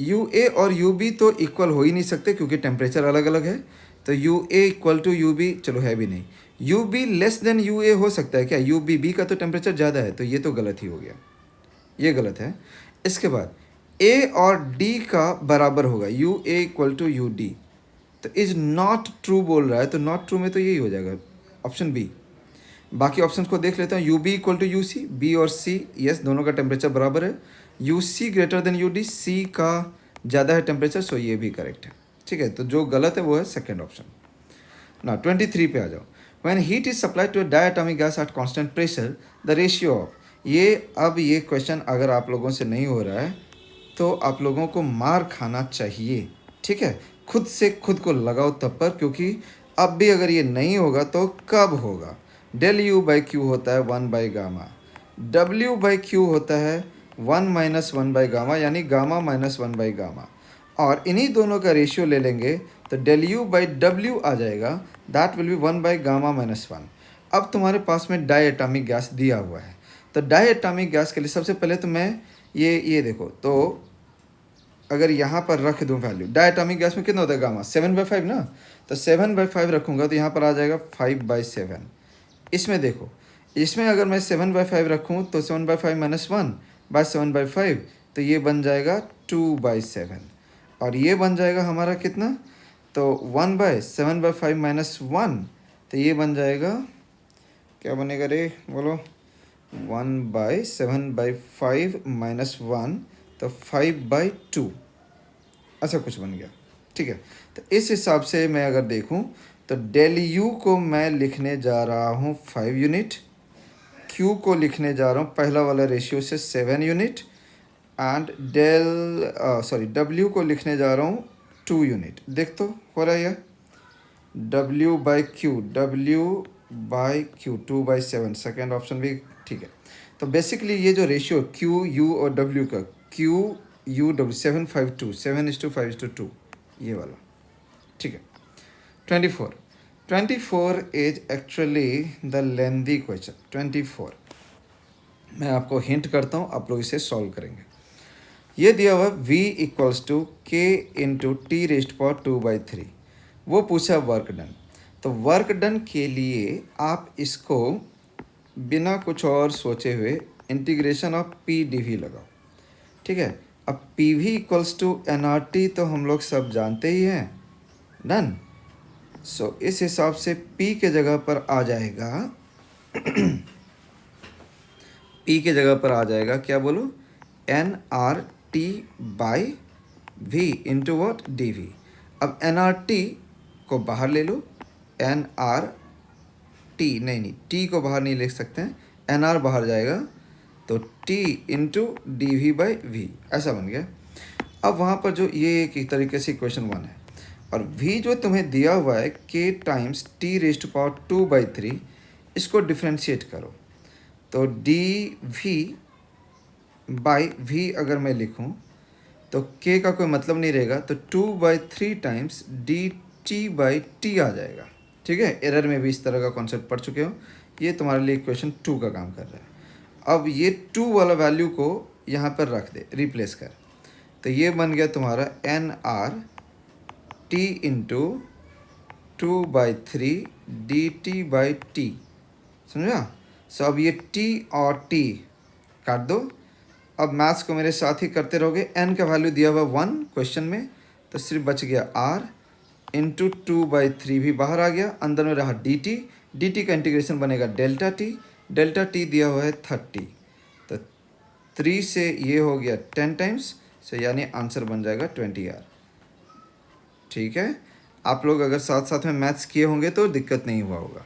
UA और UB तो इक्वल हो ही नहीं सकते क्योंकि टेम्परेचर अलग अलग है, तो UA इक्वल टू UB चलो है भी नहीं। UB लेस देन UA हो सकता है क्या? UB का तो टेम्परेचर ज़्यादा है, तो ये तो गलत ही हो गया, ये गलत है। इसके बाद A और D का बराबर होगा, UA इक्वल टू UD, तो इज नॉट ट्रू बोल रहा है, तो नॉट ट्रू में तो यही हो जाएगा ऑप्शन बी। बाकी ऑप्शन को देख लेते हैं। UB equal to UC, B और C यस दोनों का टेम्परेचर बराबर है। UC greater than UD, C का ज़्यादा है टेम्परेचर, सो ये भी करेक्ट है। ठीक है, तो जो गलत है वो है सेकेंड ऑप्शन। ना 23 पे आ जाओ। When heat is supplied to a diatomic gas at constant pressure the ratio of, ये अब ये क्वेश्चन अगर आप लोगों से नहीं हो रहा है तो आप लोगों को मार खाना चाहिए। ठीक है, खुद से खुद को लगाओ तब पर, क्योंकि अब भी अगर ये नहीं होगा तो कब होगा? डेल यू बाई क्यू होता है 1 by gamma, W by Q होता है 1 माइनस 1 बाई गामा, यानी गामा माइनस 1 बाई गामा, और इन्हीं दोनों का रेशियो ले लेंगे तो डेल यू बाई डब्ल्यू आ जाएगा, that will be 1 by gamma minus 1। अब तुम्हारे पास में डाई एटॉमिक गैस दिया हुआ है, तो डाई एटॉमिक गैस के लिए सबसे पहले तो मैं ये देखो, तो अगर यहाँ पर रख दूँ वैल्यू, डायटोमिक गैस में कितना होता है गामा? 7/5 ना, तो 7/5 रखूँगा तो यहाँ पर आ जाएगा 5/7। इसमें देखो, इसमें अगर मैं 7/5 रखूँ तो 7/5 माइनस 1/7/5, तो ये बन जाएगा 2/7, और ये बन जाएगा हमारा कितना? तो 1/7/5 माइनस 1, तो ये बन जाएगा, क्या बनेगा रे बोलो? 1/7/5 माइनस 1, तो 5/2 ऐसा कुछ बन गया। ठीक है, तो इस हिसाब से मैं अगर देखूं तो डेल यू को मैं लिखने जा रहा हूं 5 यूनिट, क्यू को लिखने जा रहा हूं पहला वाला रेशियो से 7 यूनिट, एंड डब्ल्यू को लिखने जा रहा हूं 2 यूनिट। देख तो हो रहा है यार, W by Q 2/7, second option भी ठीक है। तो बेसिकली ये जो रेशियो क्यू यू और डब्ल्यू का, क्यू यू डब्ल्यू 7/5 7:5:2 ये वाला। ठीक है, 24 is actually the lengthy question. 24 मैं आपको हिंट करता हूँ, आप लोग इसे सॉल्व करेंगे। ये दिया हुआ V equals to K into T⁻²/3, वो पूछा वर्क डन। तो वर्क डन के लिए आप इसको बिना कुछ और सोचे हुए इंटीग्रेशन ऑफ P/dV लगाओ। ठीक है, अब PV इक्वल्स टू nRT तो हम लोग सब जानते ही हैं, डन। सो इस हिसाब से P के जगह पर आ जाएगा P के जगह पर आ जाएगा क्या बोलो? nRT/V into what? dV। अब nRT को बाहर ले लो, nRT नहीं T को बाहर नहीं लिख सकते हैं, nR बाहर जाएगा, तो T इंटू dV/V ऐसा बन गया। अब वहाँ पर जो ये एक तरीके से इक्वेशन 1 है, और V जो तुम्हें दिया हुआ है K टाइम्स T⁻²/3, इसको डिफ्रेंशिएट करो, तो dV/V अगर मैं लिखूं तो K का कोई मतलब नहीं रहेगा, तो 2/3 टाइम्स dt/T आ जाएगा। ठीक है, एरर में भी इस तरह का कॉन्सेप्ट पढ़ चुके हो, ये तुम्हारे लिए इक्वेशन 2 का काम कर रहा है। अब ये 2 वाला वैल्यू को यहाँ पर रख दे, रिप्लेस कर, तो ये बन गया तुम्हारा nRT इंटू 2/3 dt/T, समझा? सो अब ये T और T काट दो। अब मैथ्स को मेरे साथ ही करते रहोगे। n का वैल्यू दिया हुआ 1 क्वेश्चन में, तो सिर्फ बच गया R इंटू 2/3 भी बाहर आ गया, अंदर में रहा dt का इंटीग्रेशन बनेगा डेल्टा t दिया हुआ है 30, तो 3 से ये हो गया 10 टाइम्स, सो यानी आंसर बन जाएगा 20R। ठीक है, आप लोग अगर साथ साथ में मैथ्स किए होंगे तो दिक्कत नहीं हुआ होगा।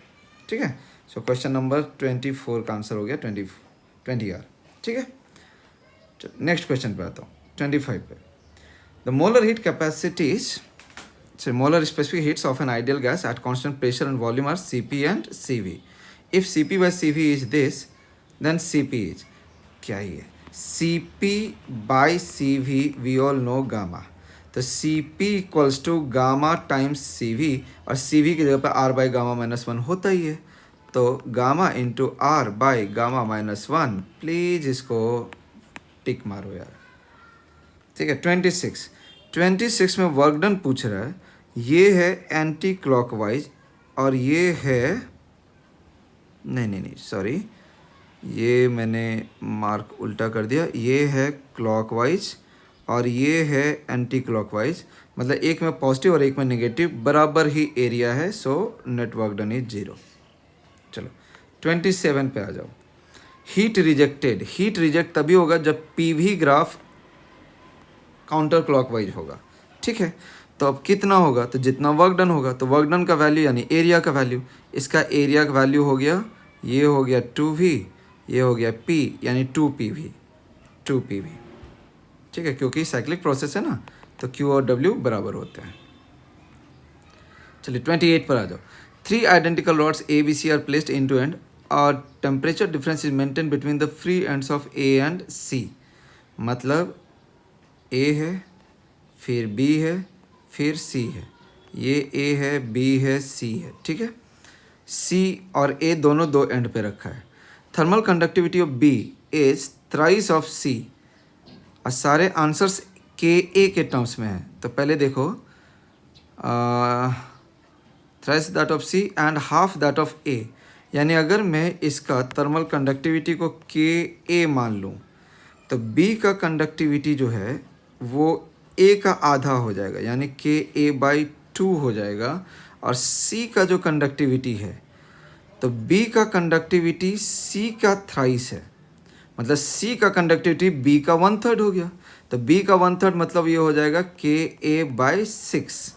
ठीक है, सो क्वेश्चन नंबर 24 का आंसर हो गया 20R। ठीक है, नेक्स्ट क्वेश्चन पे आता हूँ 25 पे। The molar heat capacities, molar specific heats of an ideal gas at constant pressure and volume are Cp and Cv। If Cp/Cv is this, then Cp is क्या ही है? C P by C V all know gamma. तो C P equals to gamma times C V, और C V की जगह पर R by gamma minus one होता ही है, तो gamma into R by gamma minus one. Please इसको टिक मारो यार, ठीक है। 26 में वर्क डन पूछ रहा है, ये है एंटी क्लॉकवाइज और ये है, नहीं सॉरी, ये मैंने मार्क उल्टा कर दिया, ये है क्लॉकवाइज और ये है एंटी क्लॉकवाइज, मतलब एक में पॉजिटिव और एक में नेगेटिव, बराबर ही एरिया है, so net work done is 0। चलो 27 पे आ जाओ। हीट रिजेक्ट तभी होगा जब पीवी ग्राफ काउंटर क्लॉकवाइज होगा, ठीक है। तो अब कितना होगा, तो जितना वर्क डन होगा, तो वर्क डन का वैल्यू यानी एरिया का वैल्यू, इसका एरिया का वैल्यू हो गया, ये हो गया 2v, ये हो गया p यानी 2pv, ठीक है, क्योंकि साइक्लिक प्रोसेस है ना, तो q और w बराबर होते हैं। चलिए 28 पर आ जाओ। 3 identical rods A B C are placed in to end और temperature difference is maintain between the free ends of A and C. मतलब ए है, फिर बी है, फिर सी है, ये ए है, बी है, सी है, ठीक है। सी और ए दोनों दो एंड पे रखा है। Thermal conductivity of B is thrice of C, और सारे आंसर्स के ए के टर्म्स में है। तो पहले देखो, thrice that of C and half that of A, यानी अगर मैं इसका थर्मल कंडक्टिविटी को के ए मान लूँ, तो बी का कंडक्टिविटी जो है वो ए का आधा हो जाएगा, यानी के ए बाई 2 हो जाएगा। और सी का जो कंडक्टिविटी है, तो बी का कंडक्टिविटी सी का थ्राइस है, मतलब सी का कंडक्टिविटी बी का 1/3 हो गया। तो बी का 1/3 मतलब ये हो जाएगा के ए बाई 6।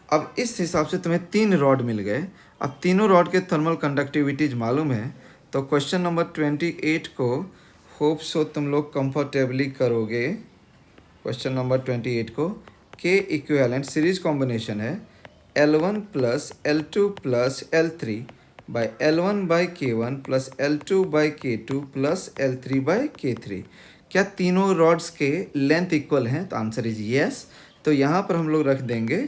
अब इस हिसाब से तुम्हें 3 रॉड मिल गए। अब तीनों रॉड के थर्मल कंडक्टिविटीज मालूम है, तो क्वेश्चन नंबर 28 को होप सो तुम लोग कंफर्टेबली करोगे। क्वेश्चन नंबर 28 को के इक्विवेलेंट सीरीज कॉम्बिनेशन है L1 plus L2 plus L3 by L1 by K1 plus L2 by K2 plus L3 by K3। क्या तीनों रॉड्स के लेंथ इक्वल हैं? तो आंसर इज यस। तो यहाँ पर हम लोग रख देंगे,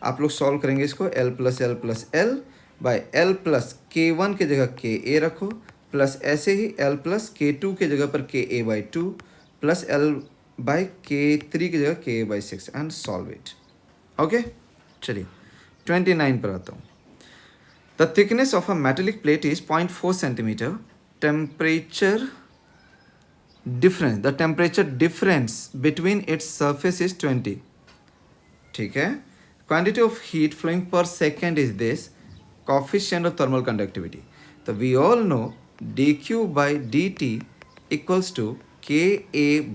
आप लोग सॉल्व करेंगे इसको, L plus L by L plus K1 के जगह KA रखो, प्लस ऐसे ही L प्लस K2 के जगह पर KA by 2 plus L by K3 की जगह KA by 6 and solve it. Okay, चलिए 29 पर आता हूँ। The thickness of a metallic plate is 0.4 centimetre. The temperature difference between its surface is 20, ठीक है। Quantity of heat flowing per second is this, coefficient of thermal conductivity. तो we all know dq by dt equals to ka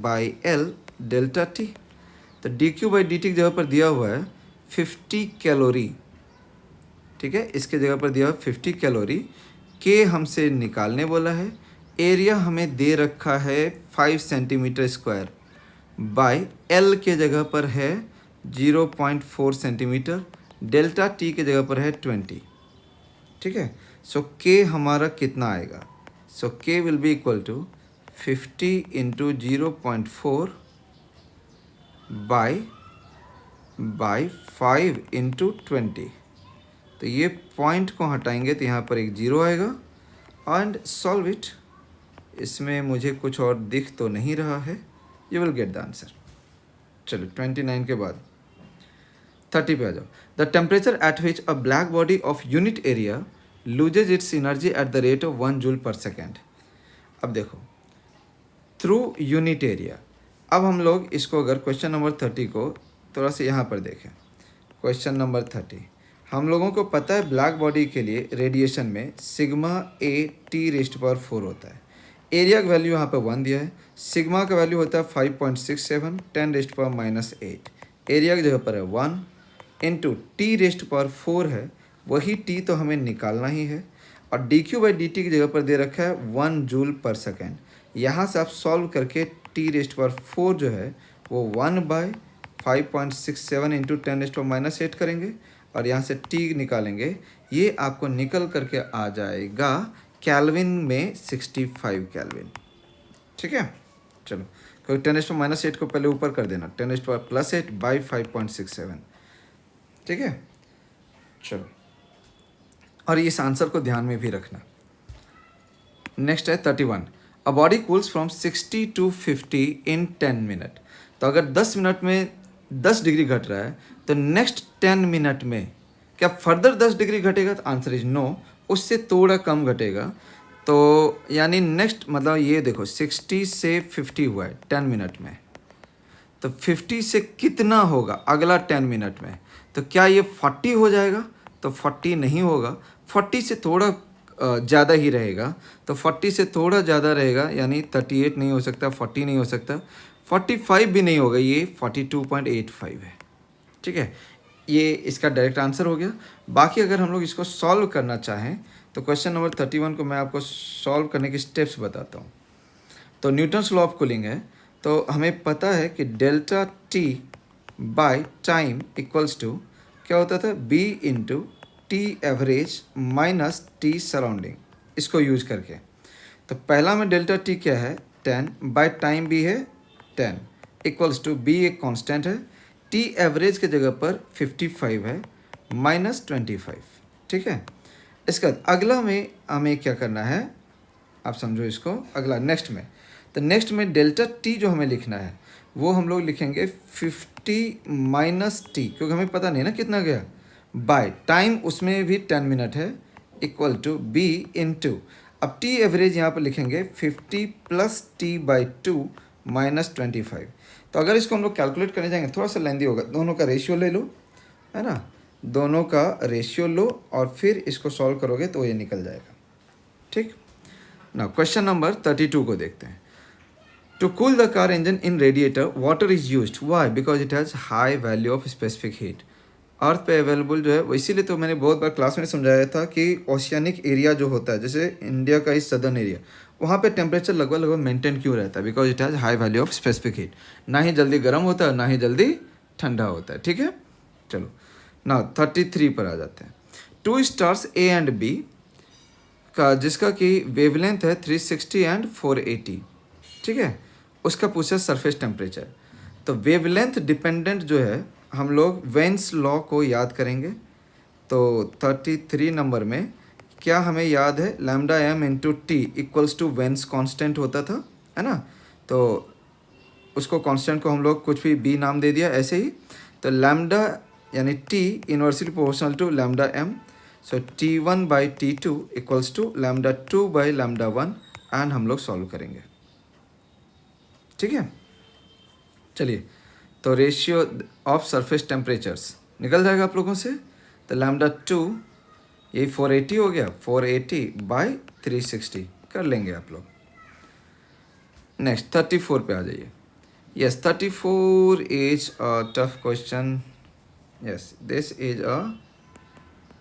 by L delta t। तो dq by dt की जगह पर दिया हुआ है 50 कैलोरी, ठीक है, इसके जगह पर दिया हुआ 50 कैलोरी। k हमसे निकालने बोला है, एरिया हमें दे रखा है 5 सेंटीमीटर स्क्वायर, बाय L के जगह पर है 0.4 सेंटीमीटर, डेल्टा टी के जगह पर है 20, ठीक है। सो के हमारा कितना आएगा? So K will be equal to 50 into 0.4 by 5 into 20। तो ये पॉइंट को हटाएंगे तो यहाँ पर एक 0 आएगा एंड सॉल्व इट। इसमें मुझे कुछ और दिख तो नहीं रहा है, you will get the answer. चलो 29 के बाद 30 पे आ जाओ। The temperature at which a black body of unit area loses it's energy at the rate of 1 joule पर सेकेंड। अब देखो, थ्रू यूनिट एरिया, अब हम लोग इसको अगर क्वेश्चन नंबर 30 को थोड़ा सा यहाँ पर देखें, क्वेश्चन नंबर 30, हम लोगों को पता है ब्लैक बॉडी के लिए रेडिएशन में sigma A T rest power 4 होता है। एरिया का वैल्यू यहाँ पर 1 दिया है, सिग्मा का वैल्यू होता है 5.67 10 रेस्ट पावर -8, एरिया की जगह पर है 1 इंटू टी रेस्ट पावर 4 है, वही टी तो हमें निकालना ही है, और D Q by D T की जगह पर दे रखा है 1 जूल पर सेकेंड। यहाँ से आप सॉल्व करके टी रेस्ट पावर 4 जो है वो 1 बाय 5.67 इंटू 10 रेस्ट पावर -8 करेंगे, और यहाँ से टी निकालेंगे, ये आपको निकल करके आ जाएगा कैल्विन में 65 कैल्विन, ठीक है। चलो, क्योंकि 10⁻⁻8 को पहले ऊपर कर देना, 10⁻+8 बाई 5.67, ठीक है। चलो, और इस आंसर को ध्यान में भी रखना। नेक्स्ट है 31, a body cools from 60 to 50 in 10 minute. तो अगर 10 मिनट में 10 डिग्री घट रहा है तो नेक्स्ट 10 मिनट में क्या फर्दर 10 डिग्री घटेगा? तो आंसर इज नो, उससे थोड़ा कम घटेगा। तो यानी नेक्स्ट मतलब ये देखो 60 से 50 हुआ है 10 मिनट में, तो 50 से कितना होगा अगला 10 मिनट में? तो क्या ये 40 हो जाएगा? तो 40 नहीं होगा, 40 से थोड़ा ज़्यादा ही रहेगा। तो 40 से थोड़ा ज़्यादा रहेगा, यानी 38 नहीं हो सकता, 40 नहीं हो सकता, 45 भी नहीं होगा, ये 42.85 है, ठीक है। ये इसका डायरेक्ट आंसर हो गया। बाकी अगर हम लोग इसको सॉल्व करना चाहें तो क्वेश्चन नंबर 31 को मैं आपको सॉल्व करने के स्टेप्स बताता हूँ। तो न्यूटन्स लॉ ऑफ कूलिंग है, तो हमें पता है कि delta T by time equals to क्या होता था, B into T average minus T surrounding, इसको यूज करके। तो पहला में डेल्टा टी क्या है 10 बाय टाइम भी है 10 इक्वल्स टू बी एक कांस्टेंट है, टी एवरेज के जगह पर 55 है माइनस 25, ठीक है। इसका अगला में हमें क्या करना है, आप समझो इसको, अगला नेक्स्ट में, तो नेक्स्ट में डेल्टा टी जो हमें लिखना है वो हम लोग लिखेंगे 50 माइनस टी, क्योंकि हमें पता नहीं ना कितना गया, बाय टाइम उसमें भी 10 मिनट है, इक्वल टू बी इंटू, अब टी एवरेज यहाँ पर लिखेंगे 50 प्लस टी बाई 2 माइनस 25। तो अगर इसको हम लोग कैलकुलेट करने जाएंगे थोड़ा सा लेंदी होगा, दोनों का रेशियो ले लो, है ना, दोनों का रेशियो लो और फिर इसको सॉल्व करोगे तो ये निकल जाएगा, ठीक ना। क्वेश्चन नंबर 32 को देखते हैं। To cool the car engine in radiator water is used, why? Because it has high value of specific heat. Earth पे अवेलेबल जो है वो, इसीलिए तो मैंने बहुत बार क्लास में समझाया था कि ओशियानिक एरिया जो होता है, जैसे इंडिया का इस सदर्न एरिया, वहाँ पे टेम्परेचर लगभग मेंटेन क्यों रहता है? Because it has high value of specific heat, ना ही जल्दी गर्म होता है ना ही जल्दी ठंडा होता है, ठीक है। चलो ना 33 पर आ जाते हैं। 2 स्टार्स ए एंड बी का, जिसका कि वेवलेंथ है 360 एंड 480, ठीक है, उसका पूछा सरफेस टेम्परेचर। तो वेवलेंथ डिपेंडेंट जो है, हम लोग वेन्स लॉ को याद करेंगे। तो 33 नंबर में क्या हमें याद है, lambda m into T equals to Wien's constant होता था, है ना। तो उसको कांस्टेंट को हम लोग कुछ भी बी नाम दे दिया ऐसे ही। तो लैम्डा यानी T inversely proportional to lambda m, so T1 by T2 equals to lambda 2 by lambda 1, and हम लोग सॉल्व करेंगे, ठीक है। चलिए, तो रेशियो ऑफ सरफेस टेम्परेचर्स निकल जाएगा आप लोगों से। तो लैम्डा 2 यही 480 हो गया, 480 बाई 360 कर लेंगे आप लोग। नेक्स्ट 34 पे आ जाइए। Yes 34 is a tough question, yes this is a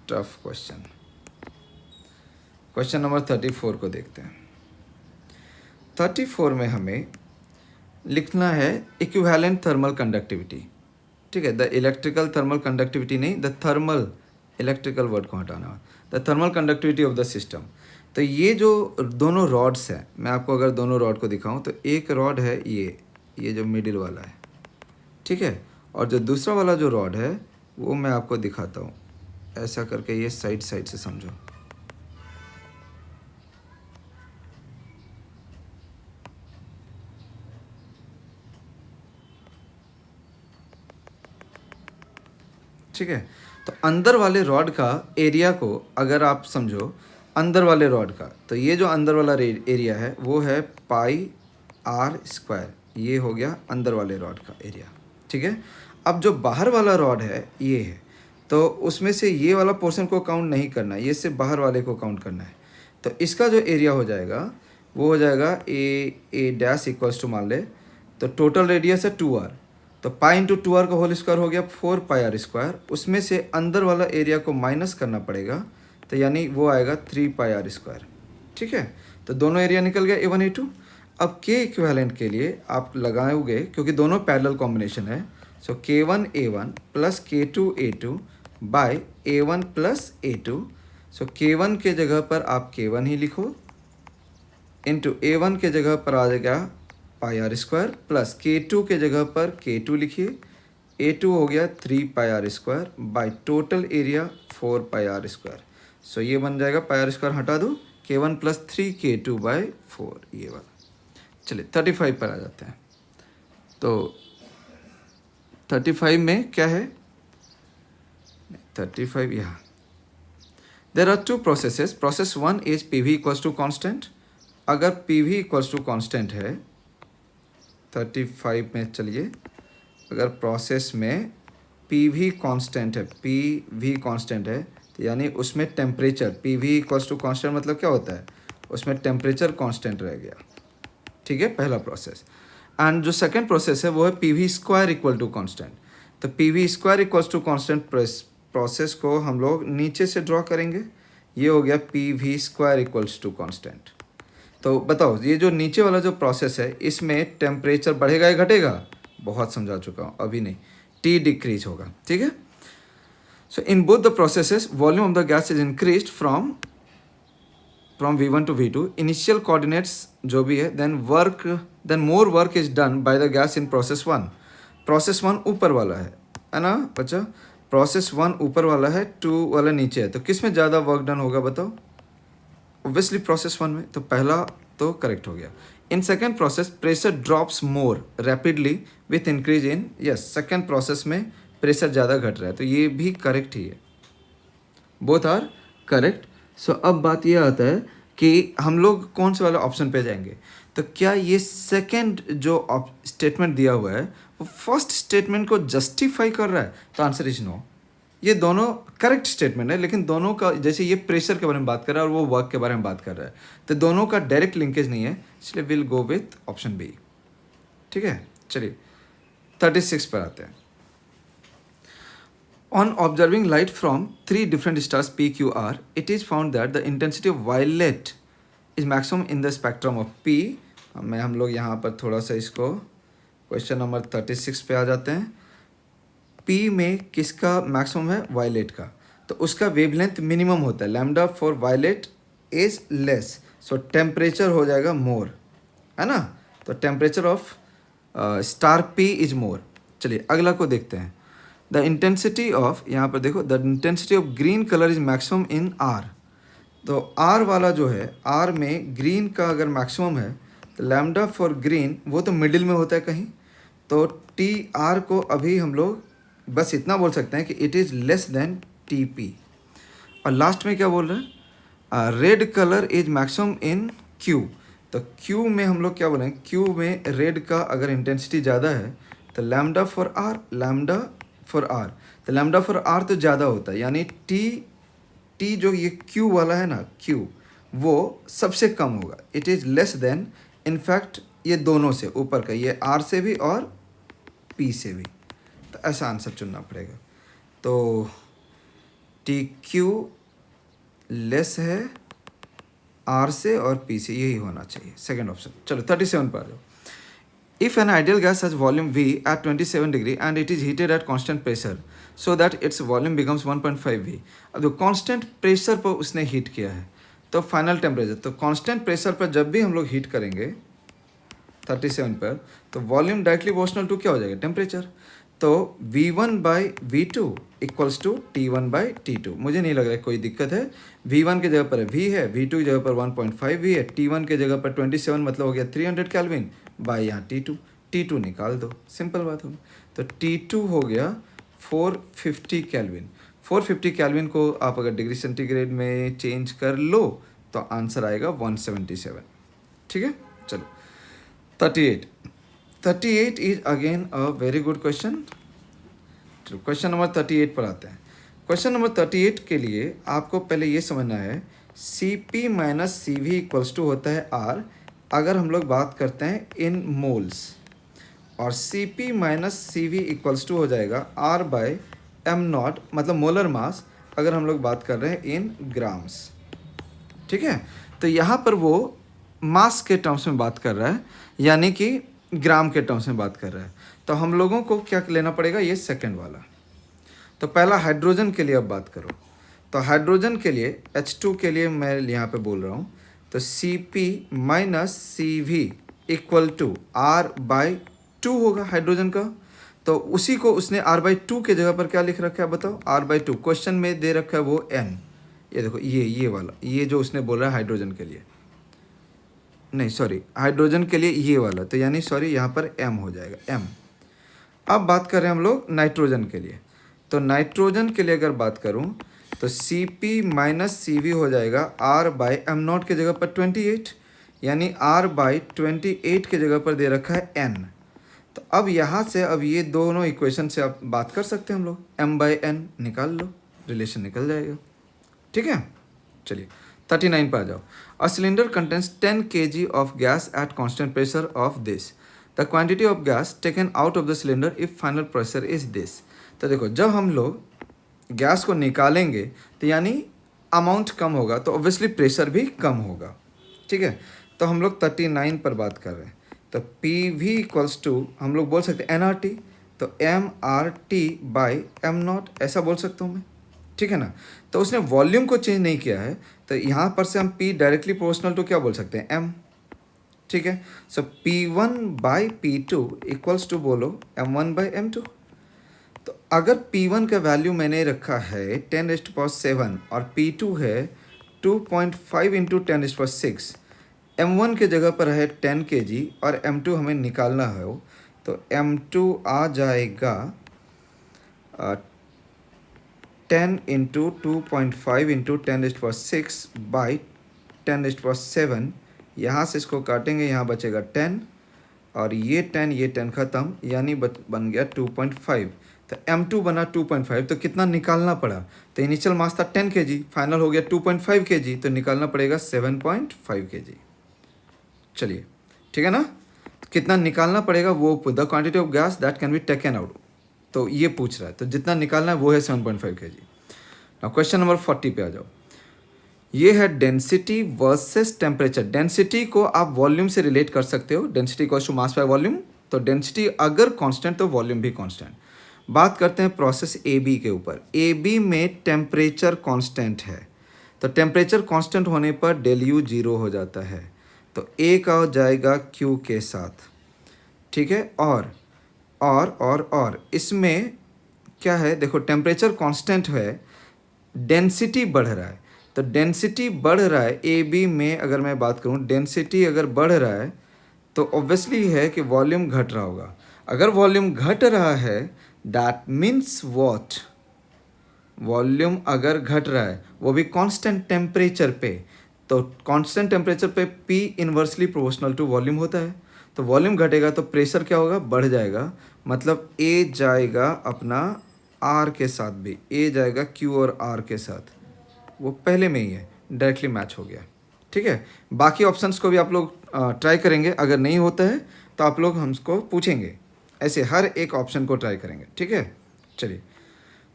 tough question. Question number 34 को देखते हैं। 34 में हमें लिखना है इक्विवेलेंट थर्मल कंडक्टिविटी, ठीक है। द इलेक्ट्रिकल थर्मल कंडक्टिविटी नहीं, द थर्मल, इलेक्ट्रिकल वर्ड को हटाना, the thermal conductivity of the system. तो ये जो दोनों रॉड्स हैं, मैं आपको अगर दोनों रॉड को दिखाऊं तो एक रॉड है ये जो मिडिल वाला है, ठीक है, और जो दूसरा वाला जो रॉड है वो मैं आपको दिखाता हूँ, ऐसा करके, ये साइड से समझो, ठीक है। तो अंदर वाले रॉड का एरिया को अगर आप समझो, अंदर वाले रॉड का, तो ये जो अंदर वाला एरिया है वो है पाई आर स्क्वायर, ये हो गया अंदर वाले रॉड का एरिया, ठीक है। अब जो बाहर वाला रॉड है ये है, तो उसमें से ये वाला पोर्शन को काउंट नहीं करना है, ये सिर्फ बाहर वाले को काउंट करना है। तो इसका जो एरिया हो जाएगा वो हो जाएगा ए डैश इक्वल्स टू, मान ले तो टोटल रेडियस है 2r, तो पाई इंटू 2r का होल स्क्वायर हो गया 4 πr स्क्वायर, उसमें से अंदर वाला एरिया को माइनस करना पड़ेगा, तो यानी वो आएगा 3 πr स्क्वायर, ठीक है। तो दोनों एरिया निकल गया A1 A2। अब के इक्विवेलेंट के लिए आप लगाओगे, क्योंकि दोनों पैरेलल कॉम्बिनेशन है, so K1 A1 plus K2 A2 by A1 plus A2, so K1 के जगह पर आप K1 ही लिखो, इंटू A1 के जगह पर आ जाएगा पाई आर स्क्वायर प्लस K2 के जगह पर K2 लिखिए, A2 हो गया 3 pi R square by total area 4 pi R square. So ये बन जाएगा, पाई आर स्क्वायर हटा दो, K1 प्लस 3 K2 बाई 4 ये वाला। चलिए 35 पर आ जाते हैं। तो 35 में क्या है, 35 यहाँ there are two processes. Process 1 is PV equals to constant. अगर PV इक्वल्स टू कॉन्स्टेंट है 35 में, चलिए अगर प्रोसेस में PV कांस्टेंट है, PV कांस्टेंट है तो यानी उसमें temperature, PV equals to constant मतलब क्या होता है, उसमें टेम्परेचर कांस्टेंट रह गया, ठीक है, पहला प्रोसेस। एंड जो सेकंड प्रोसेस है वो है PV square equal to constant. तो PV square equals to constant process को हम लोग नीचे से ड्रॉ करेंगे, ये हो गया PV square equals to constant. तो बताओ ये जो नीचे वाला जो प्रोसेस है इसमें टेम्परेचर बढ़ेगा या घटेगा, बहुत समझा चुका हूँ, अभी नहीं, T डिक्रीज होगा, ठीक है। So in both the processes volume of the gas is increased from V1 to V2, initial coordinates जो भी है, then more work is done by the gas in process 1। Process 1 ऊपर वाला है ना बच्चा, प्रोसेस 1 ऊपर वाला है, 2 वाला नीचे है, तो किस में ज़्यादा वर्क डन होगा बताओ, ऑब्वियसली प्रोसेस 1 में, तो पहला तो करेक्ट हो गया। In second process pressure drops more rapidly with increase in, yes second process में प्रेशर ज़्यादा घट रहा है, तो ये भी करेक्ट ही है, बोथ आर करेक्ट। सो अब बात ये आता है कि हम लोग कौन से वाले ऑप्शन पे जाएंगे, तो क्या ये सेकेंड जो स्टेटमेंट दिया हुआ है वो फर्स्ट स्टेटमेंट को जस्टिफाई कर रहा है, तो आंसर इज नो। ये दोनों करेक्ट स्टेटमेंट है, लेकिन दोनों का, जैसे ये प्रेशर के बारे में बात कर रहा है और वो वर्क के बारे में बात कर रहा है, तो दोनों का डायरेक्ट लिंकेज नहीं है, इसलिए will go with option B, ठीक है। चलिए 36 पर आते हैं। On observing light from 3 different stars P, Q, R, it is found that the intensity of violet is maximum in the spectrum of P। मैं हम लोग यहाँ पर थोड़ा सा इसको क्वेश्चन नंबर 36 पे आ जाते हैं। P में किसका मैक्सिमम है, वायलेट का, तो उसका वेवलेंथ मिनिमम होता है, lambda for violet is less, so temperature हो जाएगा मोर, है ना, तो temperature of star P is more. चलिए अगला को देखते हैं। द इंटेंसिटी ऑफ, यहाँ पर देखो, the intensity of green colour is maximum in are. तो आर वाला जो है, आर में ग्रीन का अगर मैक्सिमम है तो लैम्डा फॉर ग्रीन वो तो मिडिल में होता है कहीं, तो टी आर को अभी हम लोग बस इतना बोल सकते हैं कि it is less than T P. और लास्ट में क्या बोल रहे हैं, red colour is maximum in Q. तो क्यू में हम लोग क्या बोलें, क्यू में रेड का अगर इंटेंसिटी ज़्यादा है तो lambda for R, lambda for R, तो लैम्डा फॉर आर तो ज़्यादा होता है, यानी टी जो ये क्यू वाला है ना, क्यू वो सबसे कम होगा, it is less than, in fact ये दोनों से ऊपर का, ये आर से भी और पी से भी, तो ऐसा आंसर चुनना पड़ेगा। तो टी क्यू लेस है आर से और पी से, यही होना चाहिए सेकेंड ऑप्शन। चलो 37 पर आ जाओ। If an ideal gas has volume V at 27 degree and it is heated at constant pressure so that its volume becomes 1.5 V। अब जो constant pressure पर उसने हीट किया है तो फाइनल टेम्परेचर, तो कांस्टेंट प्रेशर पर जब भी हम लोग हीट करेंगे 37 पर, तो वॉल्यूम डायरेक्टली प्रोपोर्शनल टू क्या हो जाएगा, टेम्परेचर। तो V1 by V2 equals to T1 by T2। मुझे नहीं लग रहा है कोई दिक्कत है, V1 के जगह पर V है, V2 की जगह पर 1.5 V है, T1 के जगह पर 27 मतलब हो गया 300 केल्विन बाई यहाँ T2 निकाल दो, सिंपल बात होगी। तो T2 हो गया 450 केल्विन। 450 केल्विन को आप अगर डिग्री सेंटीग्रेड में चेंज कर लो तो आंसर आएगा 177, ठीक है। चलो 38 is again a very good question. चलो क्वेश्चन नंबर 38 पर आते हैं। क्वेश्चन नंबर 38 के लिए आपको पहले ये समझना है, Cp minus C V equals to होता है R अगर हम लोग बात करते हैं इन मोल्स, और Cp minus C V equals to हो जाएगा R बाय एम नॉट, मतलब मोलर मास अगर हम लोग बात कर रहे हैं इन ग्राम्स, ठीक है। तो यहाँ पर वो मास के टर्म्स में बात कर रहा है, यानी कि ग्राम के टर्म्स में बात कर रहा है, तो हम लोगों को क्या लेना पड़ेगा, ये सेकंड वाला। तो पहला हाइड्रोजन के लिए अब बात करो, तो हाइड्रोजन के लिए H2 के लिए मैं यहाँ पे बोल रहा हूँ, तो Cp minus C V equal to R/2 होगा हाइड्रोजन का। तो उसी को उसने R/2 के जगह पर क्या लिख रखा है बताओ, R/2 क्वेश्चन में दे रखा है वो N। ये देखो ये वाला, ये जो उसने बोला है हाइड्रोजन के लिए, नहीं सॉरी हाइड्रोजन के लिए ये वाला, तो यानी सॉरी यहाँ पर M हो जाएगा M। अब बात करें हम लोग नाइट्रोजन के लिए, तो नाइट्रोजन के लिए अगर बात करूँ तो Cp माइनस CV हो जाएगा R/m0 के जगह पर 28, यानी R/28 के जगह पर दे रखा है N। तो अब यहाँ से अब ये दोनों इक्वेशन से आप बात कर सकते हैं हम लोग, M/N निकाल लो, रिलेशन निकल जाएगा। ठीक है, चलिए 39 पर आ जाओ। A cylinder contains 10 kg of gas at constant pressure of this, the quantity of gas taken out of the cylinder if final pressure is this. तो देखो जब हम लोग गैस को निकालेंगे तो यानी अमाउंट कम होगा तो ऑब्वियसली प्रेशर भी कम होगा। ठीक है, तो हम लोग 39 पर बात कर रहे हैं, तो पी वी इक्वल्स टू हम लोग बोल सकते हैं NRT, तो MRT/m0 ऐसा बोल सकता हूँ मैं। ठीक है ना, तो उसने वॉल्यूम को चेंज नहीं किया है, तो यहाँ पर से हम P डायरेक्टली प्रोपोर्शनल टू क्या बोल सकते हैं M। ठीक है, सो P1/P2 इक्वल्स टू बोलो M1/M2। तो अगर P1 का वैल्यू मैंने रखा है 10⁻7 और P2 है 2.5 इंटू 10⁻6, M1 के जगह पर है 10 kg और M2 हमें निकालना है, तो M2 आ जाएगा 10 इंटू 2.5 इंटू 10⁻6 बाई 10⁻7। यहाँ से इसको काटेंगे, यहाँ बचेगा 10 और ये 10 ख़त्म, यानी बन गया 2.5। तो M2 बना 2.5, तो कितना निकालना पड़ा, तो इनिशियल मास था 10 kg, फाइनल हो गया 2.5 kg, तो निकालना पड़ेगा 7.5 kg। चलिए ठीक है ना, कितना निकालना पड़ेगा वो, the quantity of gas that can be taken out, तो ये पूछ रहा है, तो जितना निकालना है वो है 7.5 kg। नाउ क्वेश्चन नंबर 40 पे आ जाओ। ये है डेंसिटी वर्सेस टेम्परेचर। डेंसिटी को आप वॉल्यूम से रिलेट कर सकते हो, density equals to mass by volume, तो डेंसिटी अगर कांस्टेंट तो वॉल्यूम भी कांस्टेंट। बात करते हैं प्रोसेस AB के ऊपर। AB में टेम्परेचर कांस्टेंट है, तो टेम्परेचर कांस्टेंट होने पर डेल U 0 हो जाता है, तो A का जाएगा Q के साथ। ठीक है, और इसमें क्या है, देखो टेम्परेचर कांस्टेंट है, डेंसिटी बढ़ रहा है, तो डेंसिटी बढ़ रहा है AB में। अगर मैं बात करूं डेंसिटी अगर बढ़ रहा है तो ऑब्वियसली है कि वॉल्यूम घट रहा होगा। अगर वॉल्यूम घट रहा है दैट मीन्स व्हाट, वॉल्यूम अगर घट रहा है वो भी कांस्टेंट टेम्परेचर पे, तो कांस्टेंट टेम्परेचर पे P inversely proportional to volume होता है, तो वॉल्यूम घटेगा तो प्रेशर क्या होगा, बढ़ जाएगा, मतलब A जाएगा अपना R के साथ, भी A जाएगा Q और R के साथ, वो पहले में ही है, डायरेक्टली मैच हो गया। ठीक है, बाकी ऑप्शंस को भी आप लोग ट्राई करेंगे, अगर नहीं होता है तो आप लोग हमको पूछेंगे, ऐसे हर एक ऑप्शन को ट्राई करेंगे। ठीक है, चलिए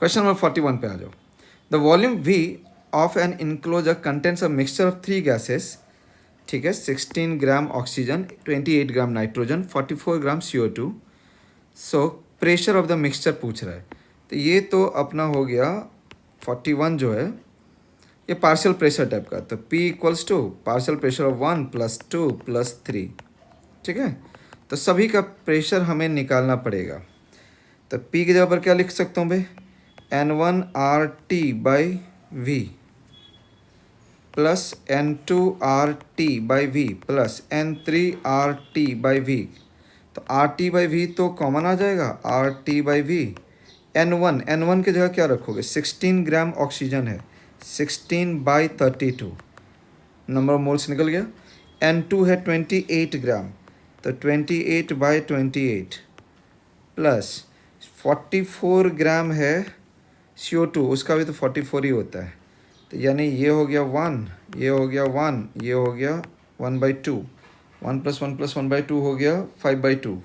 क्वेश्चन नंबर 41 पे आ जाओ। The volume V of an enclosure contents a mixture of 3 gases. ठीक है, 16 gram oxygen, 28 gram nitrogen, 44 gram CO2। So pressure of the mixture पूछ रहा है, तो ये तो अपना हो गया 41 जो है ये पार्शियल प्रेशर टाइप का, तो P equals to partial pressure of 1 + 2 + 3। ठीक है, तो सभी का प्रेशर हमें निकालना पड़ेगा, तो P की जगह पर क्या लिख सकता हूँ भाई, N1RT/V plus N2RT/V plus N3RT/V, तो RT/V तो कॉमन आ जाएगा, RT/V। N1 की जगह क्या रखोगे, 16 ग्राम ऑक्सीजन है, 16/32 नंबर ऑफ मोल्स निकल गया। N2 है 28 ग्राम, तो 28/28 प्लस 44 ग्राम है CO2, उसका भी तो 44 ही होता है, तो यानी ये हो गया 1, ये हो गया 1, ये हो गया 1/2, 1 + 1 + 1/2 हो गया 5/2,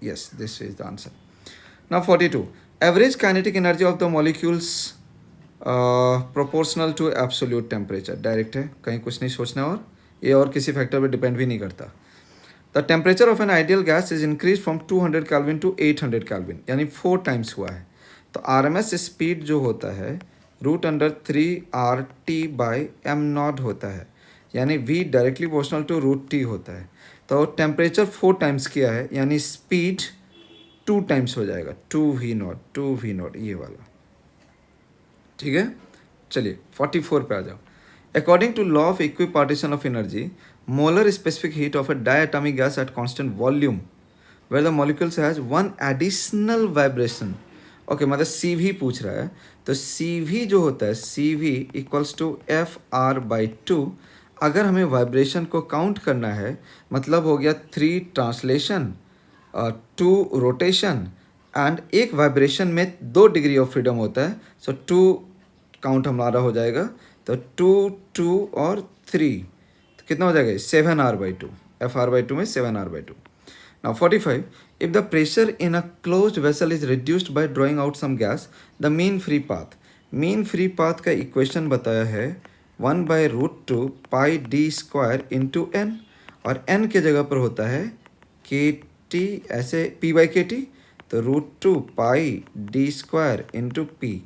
yes this is the answer. Now 42, average kinetic energy of the molecules proportional to absolute temperature. Direct है, कहीं कुछ नहीं सोचना, और ये और किसी फैक्टर पर डिपेंड भी नहीं करता। The temperature of an ideal gas is increase from 200 kelvin to 800 kelvin, यानी 4 टाइम्स हुआ है, तो RMS स्पीड जो होता है √3RT/m0 होता है, यानी v directly proportional to root T होता है। तो टेम्परेचर 4 टाइम्स किया है यानी स्पीड 2 टाइम्स हो जाएगा, 2v0 ये वाला, ठीक है। चलिए 44 पे आ जाओ। According to law of equipartition of energy, molar specific heat of a diatomic gas at constant volume where the molecules has one additional vibration. Okay, मतलब सी वी पूछ रहा है, तो सी वी जो होता है C V equals to F R by two. अगर हमें वाइब्रेशन को काउंट करना है, मतलब हो गया 3 ट्रांसलेशन, 2 रोटेशन एंड एक वाइब्रेशन में 2 डिग्री ऑफ फ्रीडम होता है। सो 2 काउंट हमारा हो जाएगा, तो 2 और 3 तो कितना हो जाएगा 7r/2, FR/2 में 7r/2। Now 45, if the pressure in a closed vessel is reduced by drawing out some gas, the mean free path का इक्वेशन बताया है 1/√2 पाई डी स्क्वायर इंटू एन, और n के जगह पर होता है के टी, ऐसे p/kt, तो √2 पाई डी स्क्वायर इंटू पी।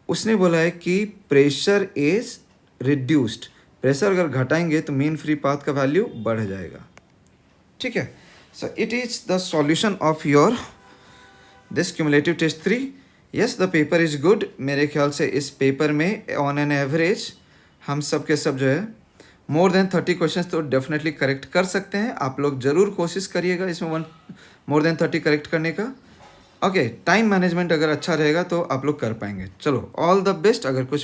उसने बोला है कि प्रेशर इज रिड्यूस्ड, प्रेशर अगर घटाएंगे तो मीन फ्री पाथ का वैल्यू बढ़ जाएगा, ठीक है। So it is the solution of your this cumulative test 3। Yes, the paper is good. मेरे ख्याल से इस पेपर में ऑन एन एवरेज हम सब के सब जो है मोर देन 30 क्वेश्चंस तो डेफिनेटली करेक्ट कर सकते हैं। आप लोग ज़रूर कोशिश करिएगा इसमें मोर देन 30 करेक्ट करने का। ओके, टाइम मैनेजमेंट अगर अच्छा रहेगा तो आप लोग कर पाएंगे। चलो, ऑल द बेस्ट। अगर कुछ